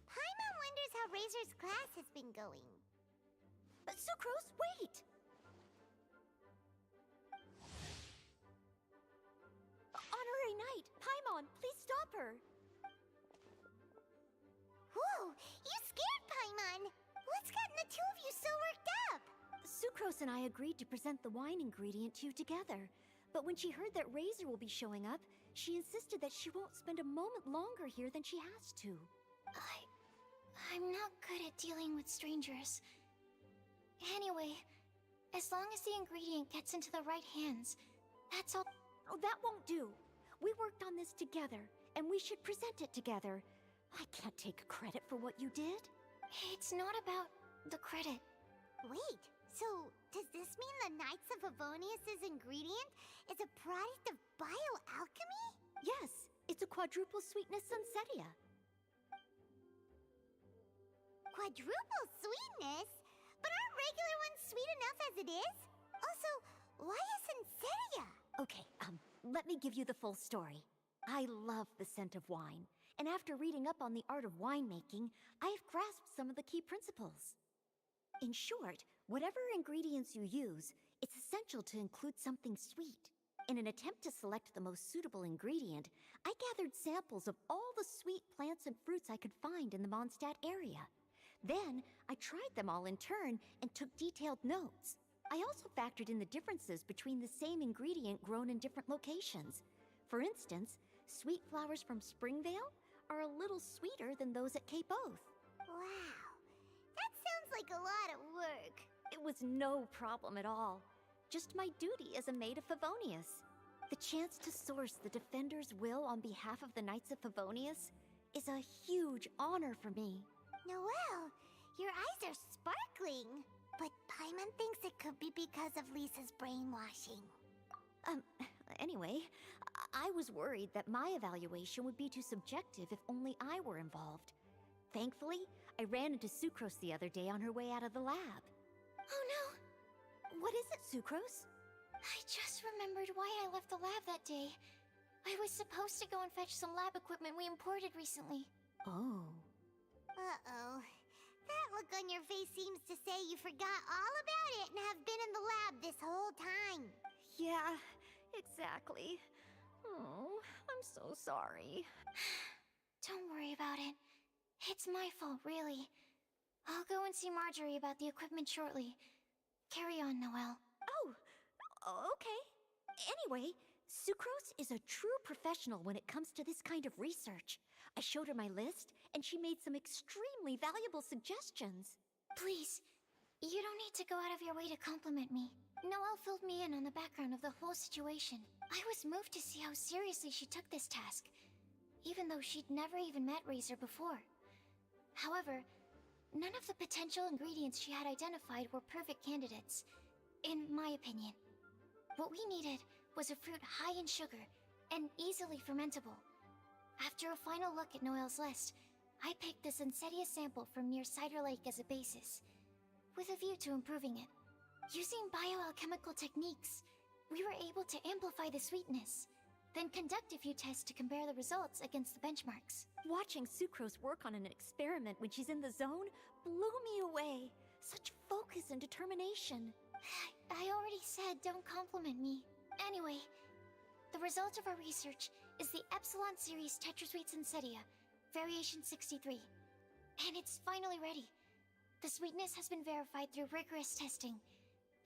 Paimon wonders how Razor's class has been going. Sucrose, wait! Honorary Knight, Paimon, please stop her! Whoa, you scared Paimon! What's gotten the two of you so worked up? Sucrose and I agreed to present the wine ingredient to you together. But when she heard that Razor will be showing up, she insisted that she won't spend a moment longer here than she has to. I'm not good at dealing with strangers. Anyway, as long as the ingredient gets into the right hands, that's all. Oh, that won't do. We worked on this together, and we should present it together. I can't take credit for what you did. It's not about the credit. Wait, so does this mean the Knights of Avonius' ingredient is a product of bioalchemy? Yes, it's a quadruple sweetness sunsetia. Quadruple sweetness? But aren't regular ones sweet enough as it is? Also, why a sunsetia? Okay, let me give you the full story. I love the scent of wine, and after reading up on the art of winemaking, I have grasped some of the key principles. In short, whatever ingredients you use, it's essential to include something sweet. In an attempt to select the most suitable ingredient, I gathered samples of all the sweet plants and fruits I could find in the Mondstadt area. Then, I tried them all in turn and took detailed notes. I also factored in the differences between the same ingredient grown in different locations. For instance, sweet flowers from Springvale are a little sweeter than those at Cape Oath. Wow, that sounds like a lot of work. It was no problem at all. Just my duty as a maid of Favonius. The chance to source the Defender's will on behalf of the Knights of Favonius is a huge honor for me. Noelle, your eyes are sparkling. But Paimon thinks it could be because of Lisa's brainwashing. Anyway, I was worried that my evaluation would be too subjective if only I were involved. Thankfully, I ran into Sucrose the other day on her way out of the lab. Oh no! What is it, Sucrose? I just remembered why I left the lab that day. I was supposed to go and fetch some lab equipment we imported recently. Oh. Uh-oh. That look on your face seems to say you forgot all about it and have been in the lab this whole time. Yeah, exactly. Oh, I'm so sorry. Don't worry about it. It's my fault, really. I'll go and see Marjorie about the equipment shortly. Carry on, Noelle. Oh, okay. Anyway, Sucrose is a true professional when it comes to this kind of research. I showed her my list, and she made some extremely valuable suggestions. Please, you don't need to go out of your way to compliment me. Noelle filled me in on the background of the whole situation. I was moved to see how seriously she took this task, even though she'd never even met Razor before. However, none of the potential ingredients she had identified were perfect candidates, in my opinion. What we needed was a fruit high in sugar and easily fermentable. After a final look at Noelle's list, I picked the Sensetia sample from near Cider Lake as a basis, with a view to improving it. Using bioalchemical techniques, we were able to amplify the sweetness, then conduct a few tests to compare the results against the benchmarks. Watching Sucrose work on an experiment when she's in the zone blew me away. Such focus and determination. I already said don't compliment me. Anyway, the result of our research is the Epsilon Series Tetrasweet Sensetia, Variation 63. And it's finally ready. The sweetness has been verified through rigorous testing,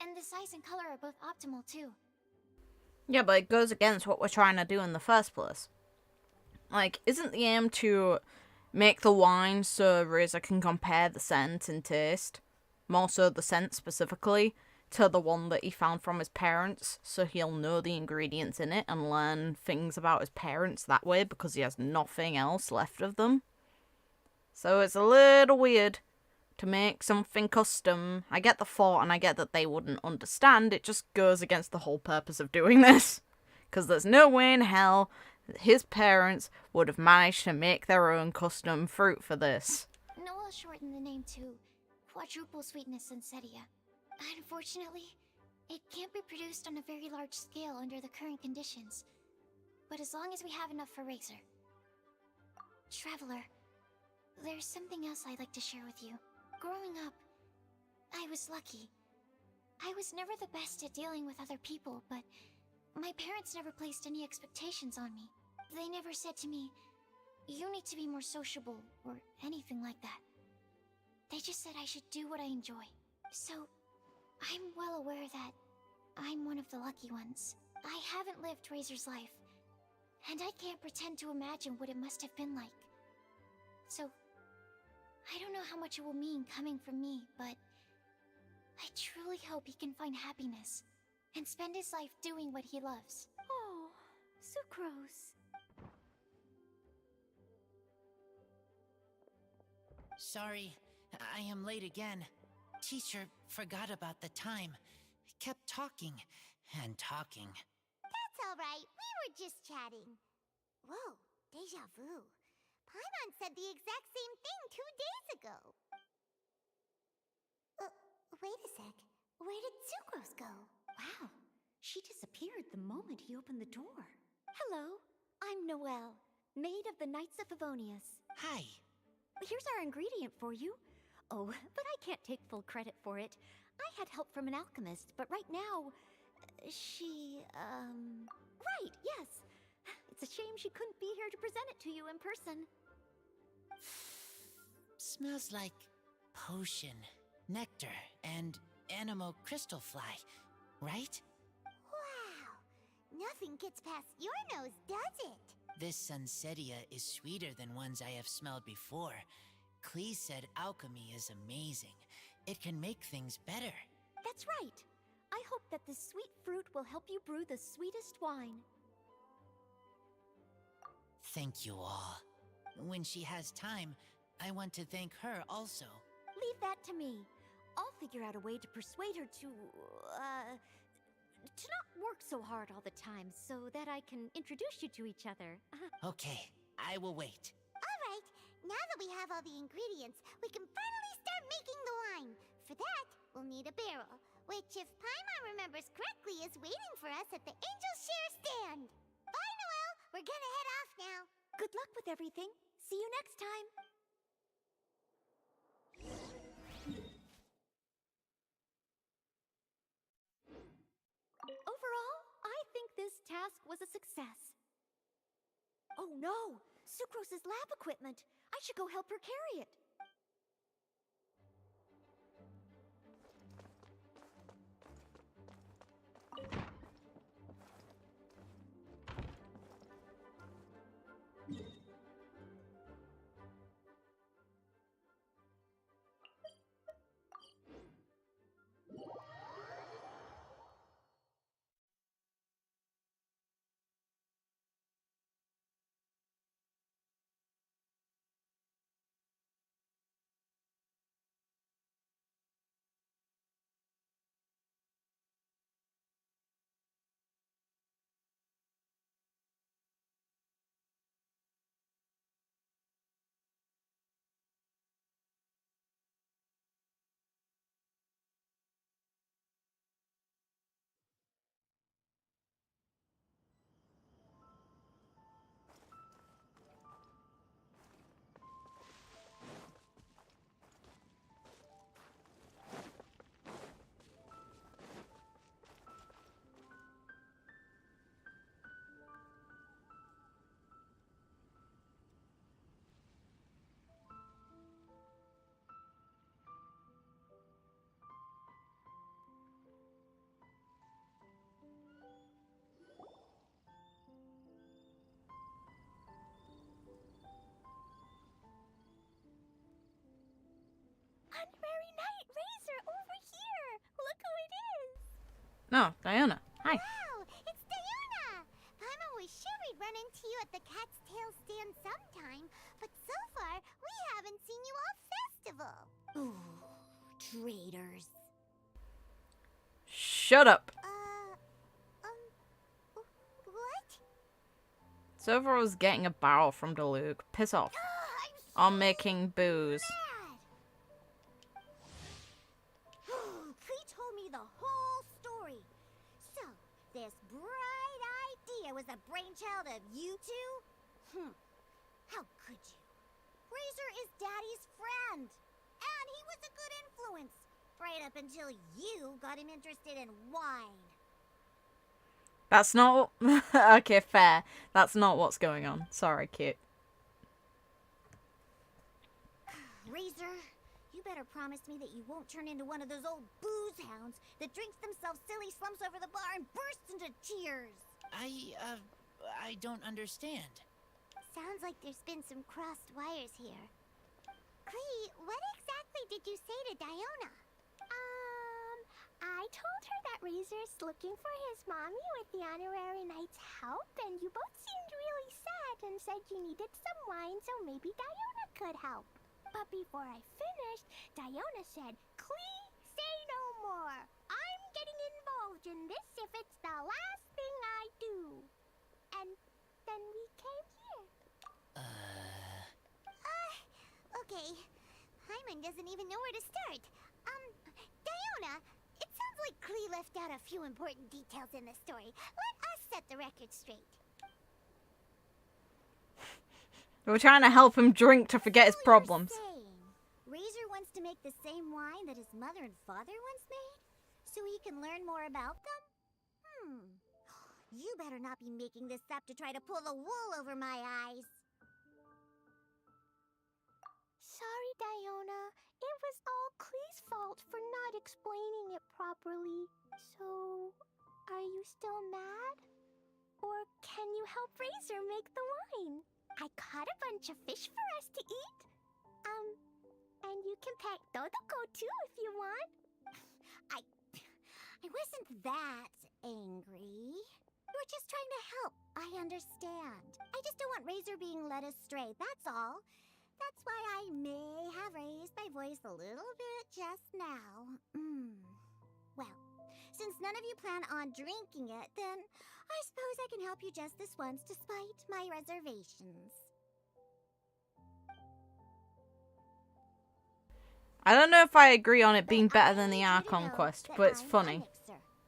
and the size and color are both optimal too. Yeah, but it goes against what we're trying to do in the first place. Like, isn't the aim to make the wine so Razor can compare the scent and taste, more so the scent specifically, to the one that he found from his parents, so he'll know the ingredients in it and learn things about his parents that way because he has nothing else left of them? So it's a little weird to make something custom. I get the thought and I get that they wouldn't understand, it just goes against the whole purpose of doing this. Because there's no way in hell that his parents would have managed to make their own custom fruit for this. Noel shortened the name to Quadruple Sweetness Sensetia. Unfortunately, it can't be produced on a very large scale under the current conditions. But as long as we have enough for Razor. Traveler, there's something else I'd like to share with you. Growing up, I was lucky. I was never the best at dealing with other people, but my parents never placed any expectations on me. They never said to me, "You need to be more sociable," or anything like that. They just said I should do what I enjoy. So, I'm well aware that I'm one of the lucky ones. I haven't lived Razor's life, and I can't pretend to imagine what it must have been like. So, I don't know how much it will mean coming from me, but I truly hope he can find happiness and spend his life doing what he loves. Oh, Sucrose. Sorry, I am late again. Teacher forgot about the time. Kept talking and talking. That's alright, we were just chatting. Whoa, deja vu. Paimon said the exact same thing 2 days ago. Wait a sec. Where did Sucrose go? Wow, she disappeared the moment he opened the door. Hello, I'm Noelle, maid of the Knights of Favonius. Hi. Here's our ingredient for you. Oh, but I can't take full credit for it. I had help from an alchemist, but right now, Right, yes. It's a shame she couldn't be here to present it to you in person. Smells like potion, nectar, and anemo crystal fly, right? Wow, nothing gets past your nose, does it? This Sensetia is sweeter than ones I have smelled before. Clee said alchemy is amazing. It can make things better. That's right. I hope that this sweet fruit will help you brew the sweetest wine. Thank you all. When she has time, I want to thank her also. Leave that to me. I'll figure out a way to persuade her to not work so hard all the time so that I can introduce you to each other. Okay, I will wait. Alright, now that we have all the ingredients, we can finally start making the wine. For that, we'll need a barrel, which, if Paimon remembers correctly, is waiting for us at the Angel Share stand. Bye, Noelle! We're gonna head off now. Good luck with everything. See you next time. Overall, I think this task was a success. Oh no! Sucrose's lab equipment! I should go help her carry it. No, Diana. Hi. Wow, it's Diana! I'm always sure we'd run into you at the Cat's Tail stand sometime, but so far, we haven't seen you all festival. Ooh, traitors. Shut up. What? Silver was getting a barrel from Deluge. Piss off. I'm making booze. Klee told me the whole story. So, this bright idea was the brainchild of you two? How could you? Razor is Daddy's friend. And he was a good influence. Right up until you got him interested in wine. That's not... Okay, fair. That's not what's going on. Sorry, cute. Razor, you better promise me that you won't turn into one of those old booze hounds that drinks themselves silly, slumps over the bar, and bursts into tears. I don't understand. Sounds like there's been some crossed wires here. Klee, what exactly did you say to Diona? I told her that Razor's looking for his mommy with the honorary knight's help, and you both seemed really sad and said you needed some wine, so maybe Diona could help. But before I finished, Diona said, Klee, say no more. I'm getting involved in this if it's the last thing I do. And then we came here. Okay. Hyman doesn't even know where to start. Diona, it sounds like Klee left out a few important details in the story. Let us set the record straight. We're trying to help him drink to forget his problems. Razor wants to make the same wine that his mother and father once made? So he can learn more about them? You better not be making this up to try to pull the wool over my eyes. Sorry, Diona. It was all Klee's fault for not explaining it properly. So, are you still mad? Or can you help Razor make the wine? I caught a bunch of fish for us to eat. And you can pet Dodoko too if you want. I wasn't that angry. We were just trying to help. I understand. I just don't want Razor being led astray, that's all. That's why I may have raised my voice a little bit just now. Well, since none of you plan on drinking it, then I suppose I can help you just this once despite my reservations. I don't know if I agree on it being better than the Archon quest, but it's funny.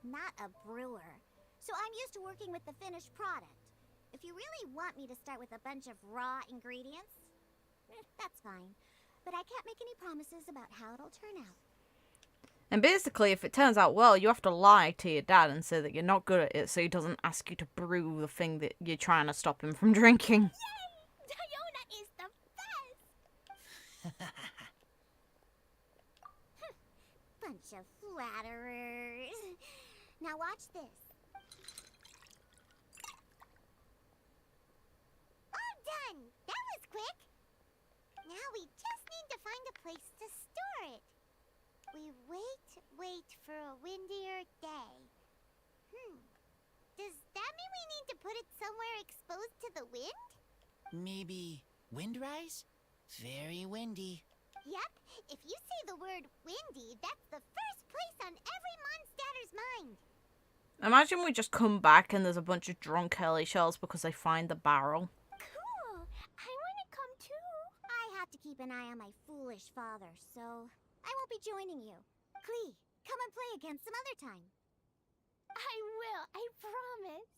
Not a brewer. So I'm used to working with the finished product. If you really want me to start with a bunch of raw ingredients, that's fine. But I can't make any promises about how it'll turn out. And basically, if it turns out well, you have to lie to your dad and say that you're not good at it so he doesn't ask you to brew the thing that you're trying to stop him from drinking. Yay! Diona is the best! Bunch of flatterers. Now watch this. All done! That was quick! Now we just need to find a place to store it. We wait for a windier day. Does that mean we need to put it somewhere exposed to the wind? Maybe windrise? Very windy. Yep, if you say the word windy, that's the first place on every mondstatter's mind. Imagine we just come back and there's a bunch of drunk hurley shells because they find the barrel. Cool! I want to come too. I have to keep an eye on my foolish father, so I won't be joining you. Klee, come and play again some other time. I will, I promise.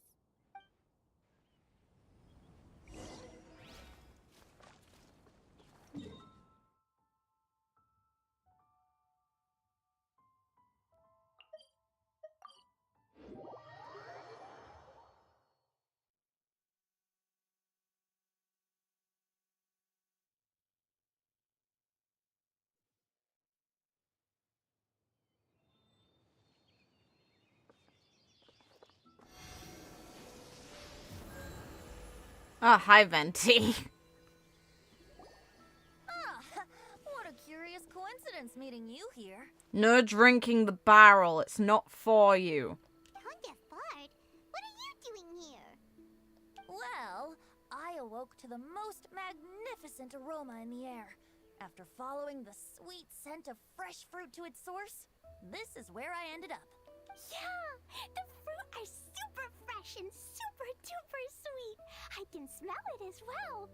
Oh, hi, Venti. What a curious coincidence meeting you here. No drinking the barrel. It's not for you. awoke to the most magnificent aroma in the air. After following the sweet scent of fresh fruit to its source, this is where I ended up. Yeah, the fruit are super fresh and super duper sweet. I can smell it as well.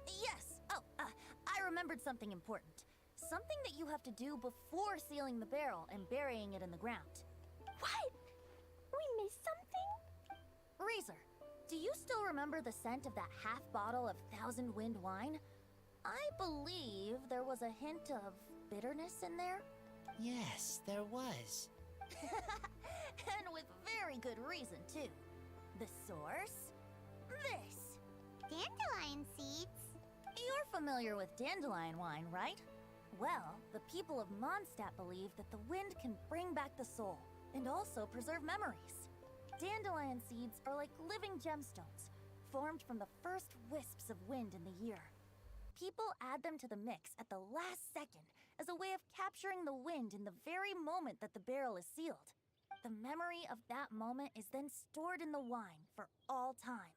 Yes. Oh, I remembered something important. Something that you have to do before sealing the barrel and burying it in the ground. What? We missed something? Razor, do you still remember the scent of that half bottle of Thousand Wind wine? I believe there was a hint of bitterness in there. Yes, there was. And with very good reason, too. The source? This. Dandelion seeds? You're familiar with dandelion wine, right? Well, the people of Mondstadt believe that the wind can bring back the soul and also preserve memories. Dandelion seeds are like living gemstones, formed from the first wisps of wind in the year. People add them to the mix at the last second as a way of capturing the wind in the very moment that the barrel is sealed. The memory of that moment is then stored in the wine for all time.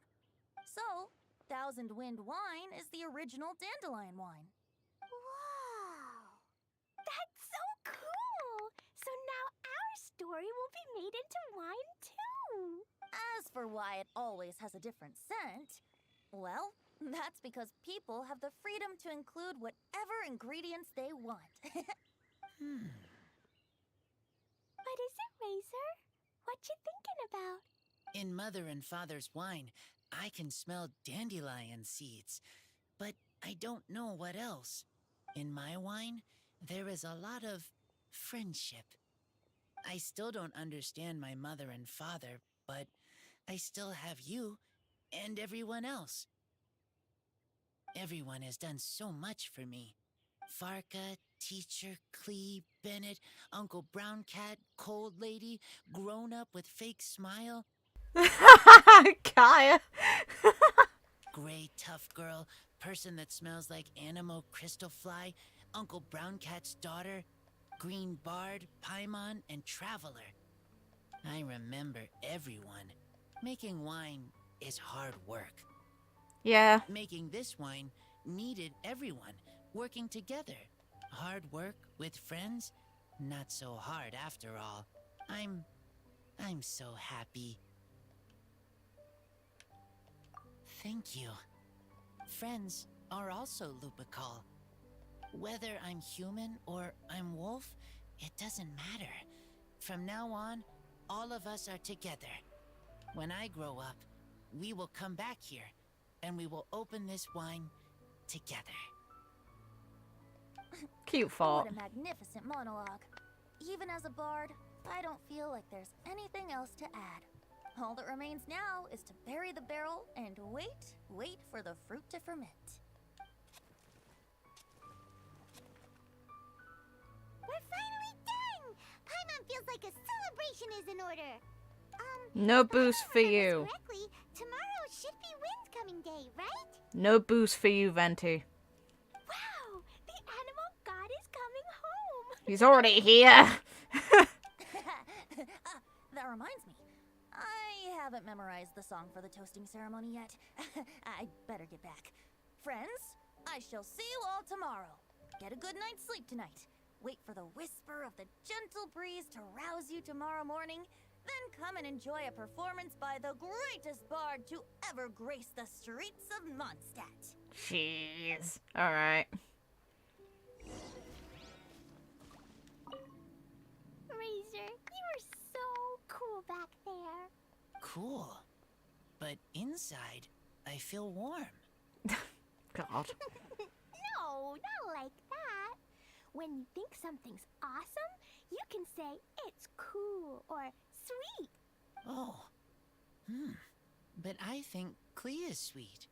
So, Thousand Wind wine is the original dandelion wine. Wow! That's so cool! So now our story will be made into wine too! As for why it always has a different scent, well, that's because people have the freedom to include whatever ingredients they want. What is it, Razor? What you thinking about? In Mother and Father's wine, I can smell dandelion seeds, but I don't know what else. In my wine, there is a lot of friendship. I still don't understand my mother and father, but I still have you and everyone else. Everyone has done so much for me. Farka, Teacher, Clee, Bennett, Uncle Brown Cat, Cold Lady, Grown Up with Fake Smile. Kaya. Gray Tough Girl, Person that Smells like Animo Crystal Fly, Uncle Brown Cat's Daughter, Green Bard, Paimon, and Traveler. I remember everyone. Making wine is hard work. Yeah. Making this wine needed everyone working together. Hard work with friends? Not so hard after all. I'm so happy. Thank you. Friends are also Lupical. Whether I'm human or I'm wolf, it doesn't matter. From now on, all of us are together. When I grow up, we will come back here, and we will open this wine together. Cute thought. What a magnificent monologue. Even as a bard, I don't feel like there's anything else to add. All that remains now is to bury the barrel and wait for the fruit to ferment. We're finally done! Paimon feels like a celebration is in order. No boost for you. Correctly, tomorrow should be wind coming day, right? No boost for you, Venti. Wow! The animal god is coming home! He's already here. That reminds me. I haven't memorized the song for the toasting ceremony yet. I'd better get back. Friends, I shall see you all tomorrow. Get a good night's sleep tonight. Wait for the whisper of the gentle breeze to rouse you tomorrow morning. Then come and enjoy a performance by the greatest bard to ever grace the streets of Mondstadt. Jeez. Alright. Razor, you were so cool back there. Cool. But inside, I feel warm. God. No, not like that. When you think something's awesome, you can say it's cool or sweet. Oh. But I think Clee is sweet.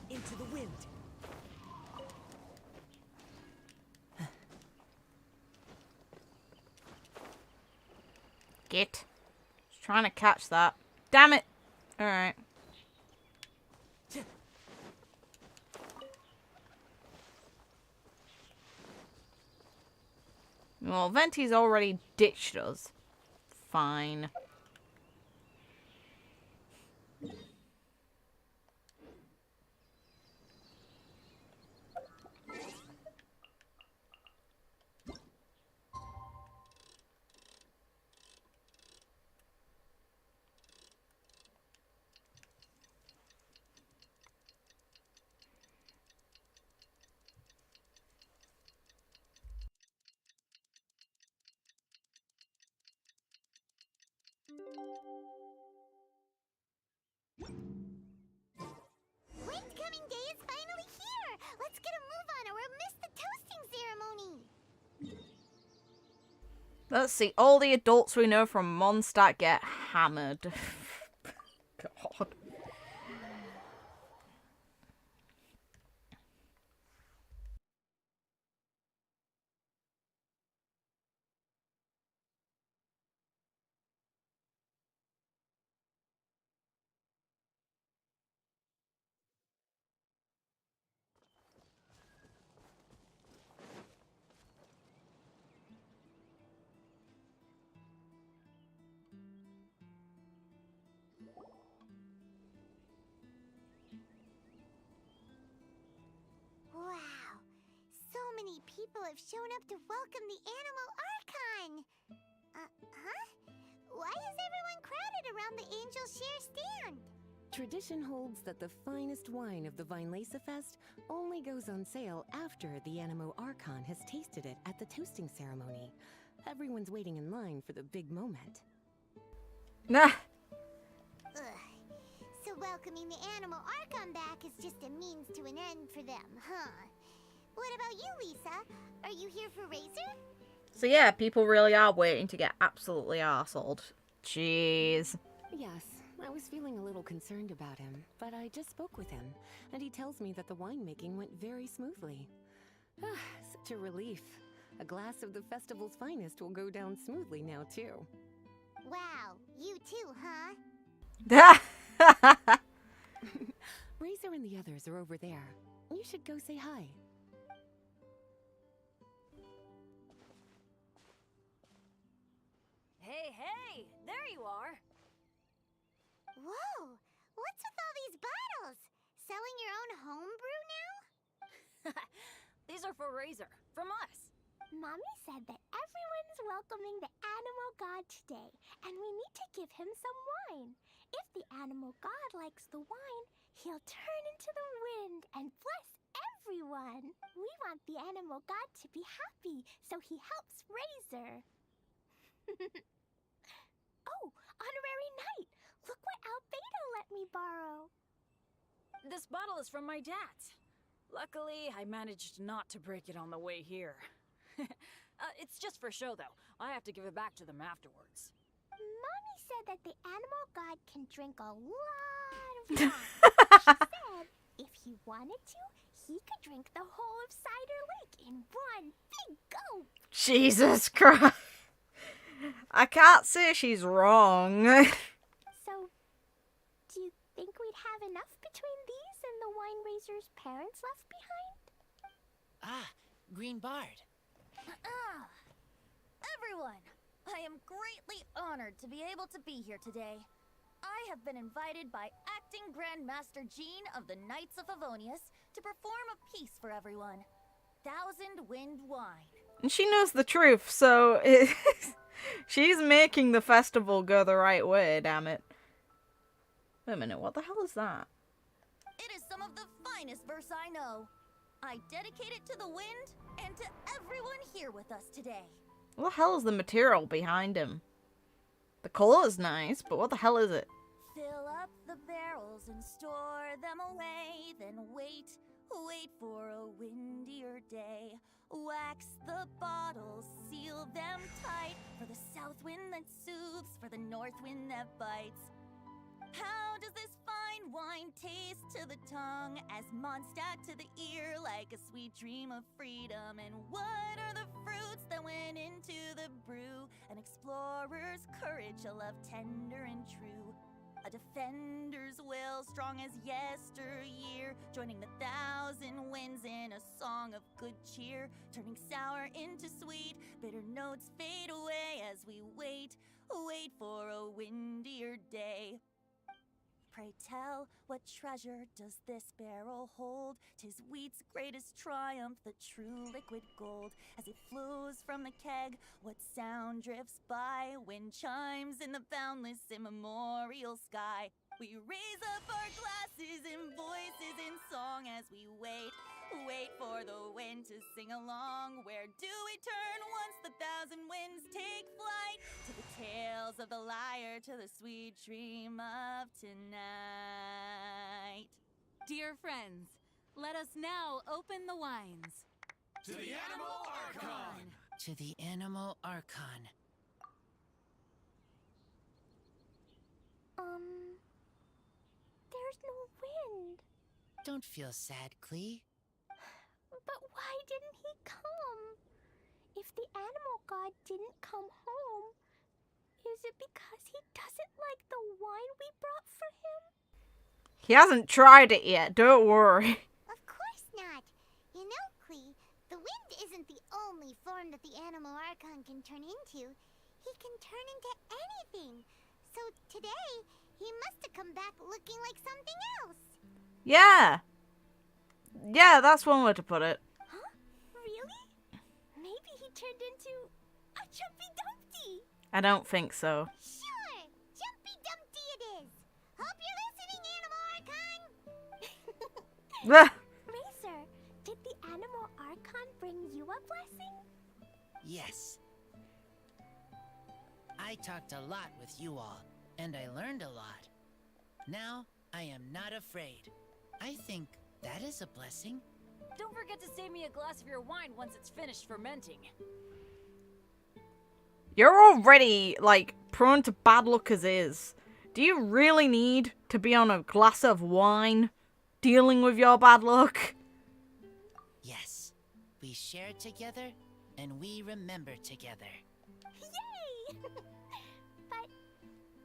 Into the wind. Get. Just trying to catch that. Damn it. Alright. Well, Venti's already ditched us. Fine. Windcoming Day is finally here! Let's get a move on or we'll miss the toasting ceremony! Let's see. All the adults we know from Mondstadt get hammered. God. Wow! So many people have shown up to welcome the Animal Archon! Huh? Why is everyone crowded around the Angel Share stand? Tradition holds that the finest wine of the Weinlesefest only goes on sale after the Animo Archon has tasted it at the toasting ceremony. Everyone's waiting in line for the big moment. Nah. Ugh. So welcoming the Animal Archon back is just a means to an end for them, huh? What about you, Lisa? Are you here for Razor? So yeah, people really are waiting to get absolutely arseholed. Jeez. Yes, I was feeling a little concerned about him, but I just spoke with him, and he tells me that the winemaking went very smoothly. Ah, such a relief. A glass of the festival's finest will go down smoothly now, too. Wow, you too, huh? Razor and the others are over there. You should go say hi. Hey, there you are. Whoa! What's with all these bottles? Selling your own homebrew now? These are for Razor, from us. Mommy said that everyone's welcoming the Animal God today, and we need to give him some wine. If the Animal God likes the wine, he'll turn into the wind and bless everyone. We want the Animal God to be happy, so he helps Razor. Oh, Honorary Knight! Look what Albedo let me borrow. This bottle is from my dad. Luckily, I managed not to break it on the way here. It's just for show, though. I have to give it back to them afterwards. Mommy said that the Animal God can drink a lot of wine. She said if he wanted to, he could drink the whole of Cider Lake in one big gulp. Jesus Christ. I can't say she's wrong. So, do you think we'd have enough between these and the wine raiser's parents left behind? Ah, Green Bard. Everyone, I am greatly honored to be able to be here today. I have been invited by Acting Grandmaster Jean of the Knights of Favonius to perform a piece for everyone. Thousand Wind Wine. And she knows the truth, so she's making the festival go the right way, damn it. Wait a minute, what the hell is that? It is some of the finest verse I know. I dedicate it to the wind and to everyone here with us today. What the hell is the material behind him? The color's nice, but what the hell is it? Fill up the barrels and store them away, then wait for a windier day. Wax the bottles, seal them tight, for the south wind that soothes, for the north wind that bites. How does this fine wine taste to the tongue, as mondstadt to the ear, like a sweet dream of freedom? And what are the fruits that went into the brew? An explorer's courage, a love tender and true, a defender's will, strong as yesteryear, joining the thousand winds in a song of good cheer, turning sour sour into sweet. Bitter notes fade away as we wait for a windier day. Pray tell, what treasure does this barrel hold? 'Tis wheat's greatest triumph, the true liquid gold. As it flows from the keg, what sound drifts by? Wind chimes in the boundless immemorial sky. We raise up our glasses and voices in song as we wait for the wind to sing along. Where do we turn once the thousand winds take flight? To the tales of the lyre, to the sweet dream of tonight. Dear friends, let us now open the wines. To the Animal Archon! To the Animal Archon. There's no wind. Don't feel sad, Klee. But why didn't he come? If the animal god didn't come home, is it because he doesn't like the wine we brought for him? He hasn't tried it yet, don't worry. Of course not. You know, Klee, the wind isn't the only form that the animal archon can turn into. He can turn into anything. So today, he must have come back looking like something else. Yeah. Yeah, that's one way to put it. Huh? Really? Maybe he turned into a Jumpy Dumpty. I don't think so. Sure, Jumpy Dumpty it is. Hope you're listening, Animal Archon. Racer, did the Animal Archon bring you a blessing? Yes. I talked a lot with you all, and I learned a lot. Now, I am not afraid. I think that is a blessing. Don't forget to save me a glass of your wine once it's finished fermenting. You're already, like, prone to bad luck as is. Do you really need to be on a glass of wine dealing with your bad luck? Yes. We share together, and we remember together. Yay! But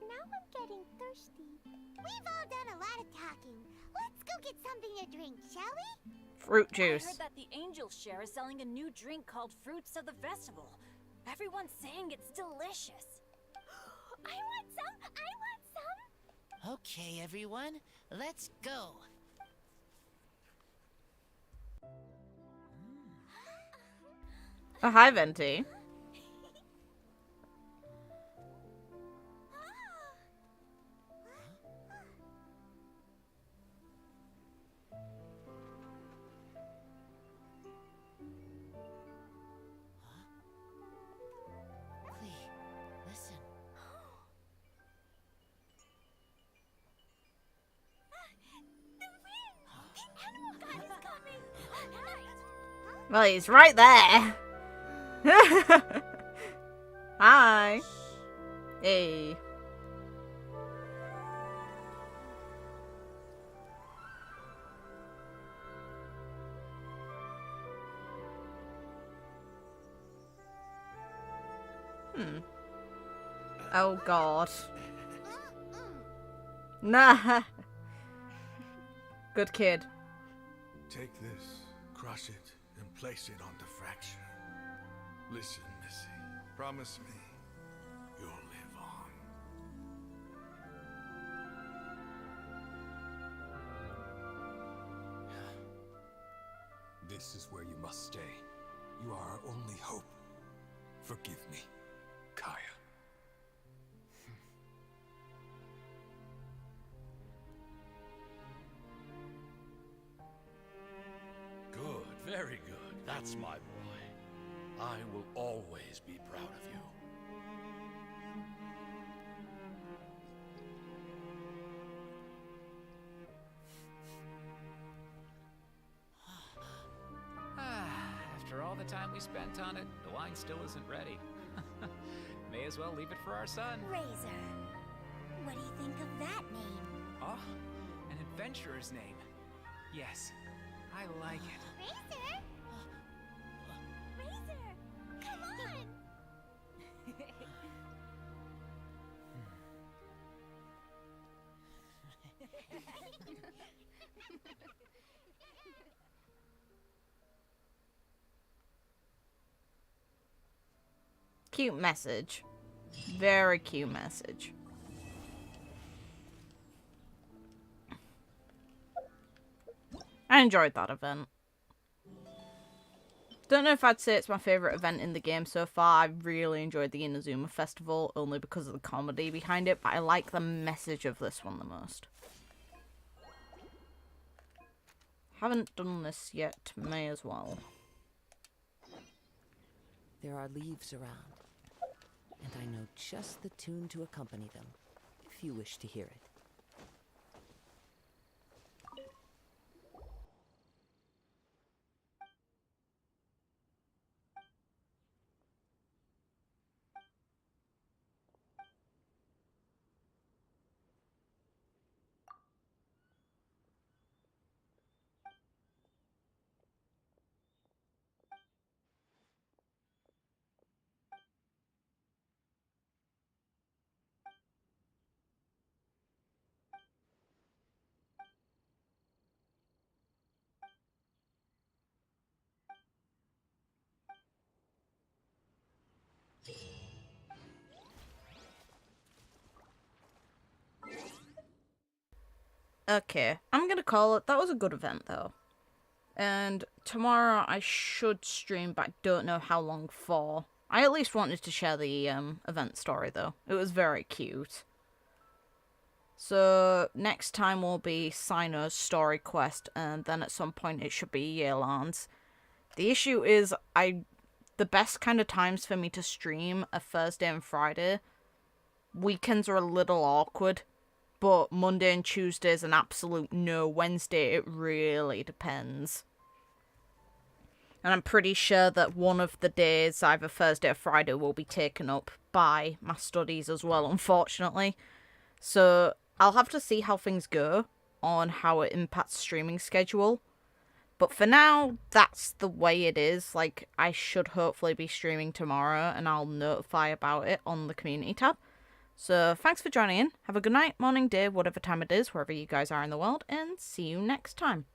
now I'm getting thirsty. We've all done a lot of talking. Let's go get something to drink, shall we? Fruit I juice. heard that the Angel Share is selling a new drink called Fruits of the Festival. Everyone's saying it's delicious. I want some! I want some! Okay, everyone, let's go. Oh, hi, Venti. Well, he's right there. Hi. Hey. Oh, God. Nah. Good kid. Take this, crush it, and place it on the fracture. Listen, Missy. Promise me you'll live on. This is where you must stay. You are our only hope. Forgive me, Kaya. Good, very good. That's my boy. I will always be proud of you. After all the time we spent on it, the wine still isn't ready. May as well leave it for our son. Razor. What do you think of that name? Oh, an adventurer's name. Yes, I like it. Razor? Razor! Come on! cute message. Very cute message. I enjoyed that event. Don't know if I'd say it's my favourite event in the game so far. I really enjoyed the Inazuma Festival, only because of the comedy behind it, but I like the message of this one the most. Haven't done this yet, may as well. There are leaves around, and I know just the tune to accompany them, if you wish to hear it. Okay, I'm gonna call it. That was a good event, though. And tomorrow I should stream, but I don't know how long for. I at least wanted to share the event story, though. It was very cute. So, next time will be Sino's story quest, and then at some point it should be Yelan's. The issue is, the best kind of times for me to stream are Thursday and Friday. Weekends are a little awkward. But Monday and Tuesday is an absolute no. Wednesday, it really depends. And I'm pretty sure that one of the days, either Thursday or Friday, will be taken up by my studies as well, unfortunately. So I'll have to see how things go on how it impacts streaming schedule. But for now, that's the way it is. Like, I should hopefully be streaming tomorrow, and I'll notify about it on the community tab. So, thanks for joining in. Have a good night, morning, day, whatever time it is, wherever you guys are in the world, and see you next time.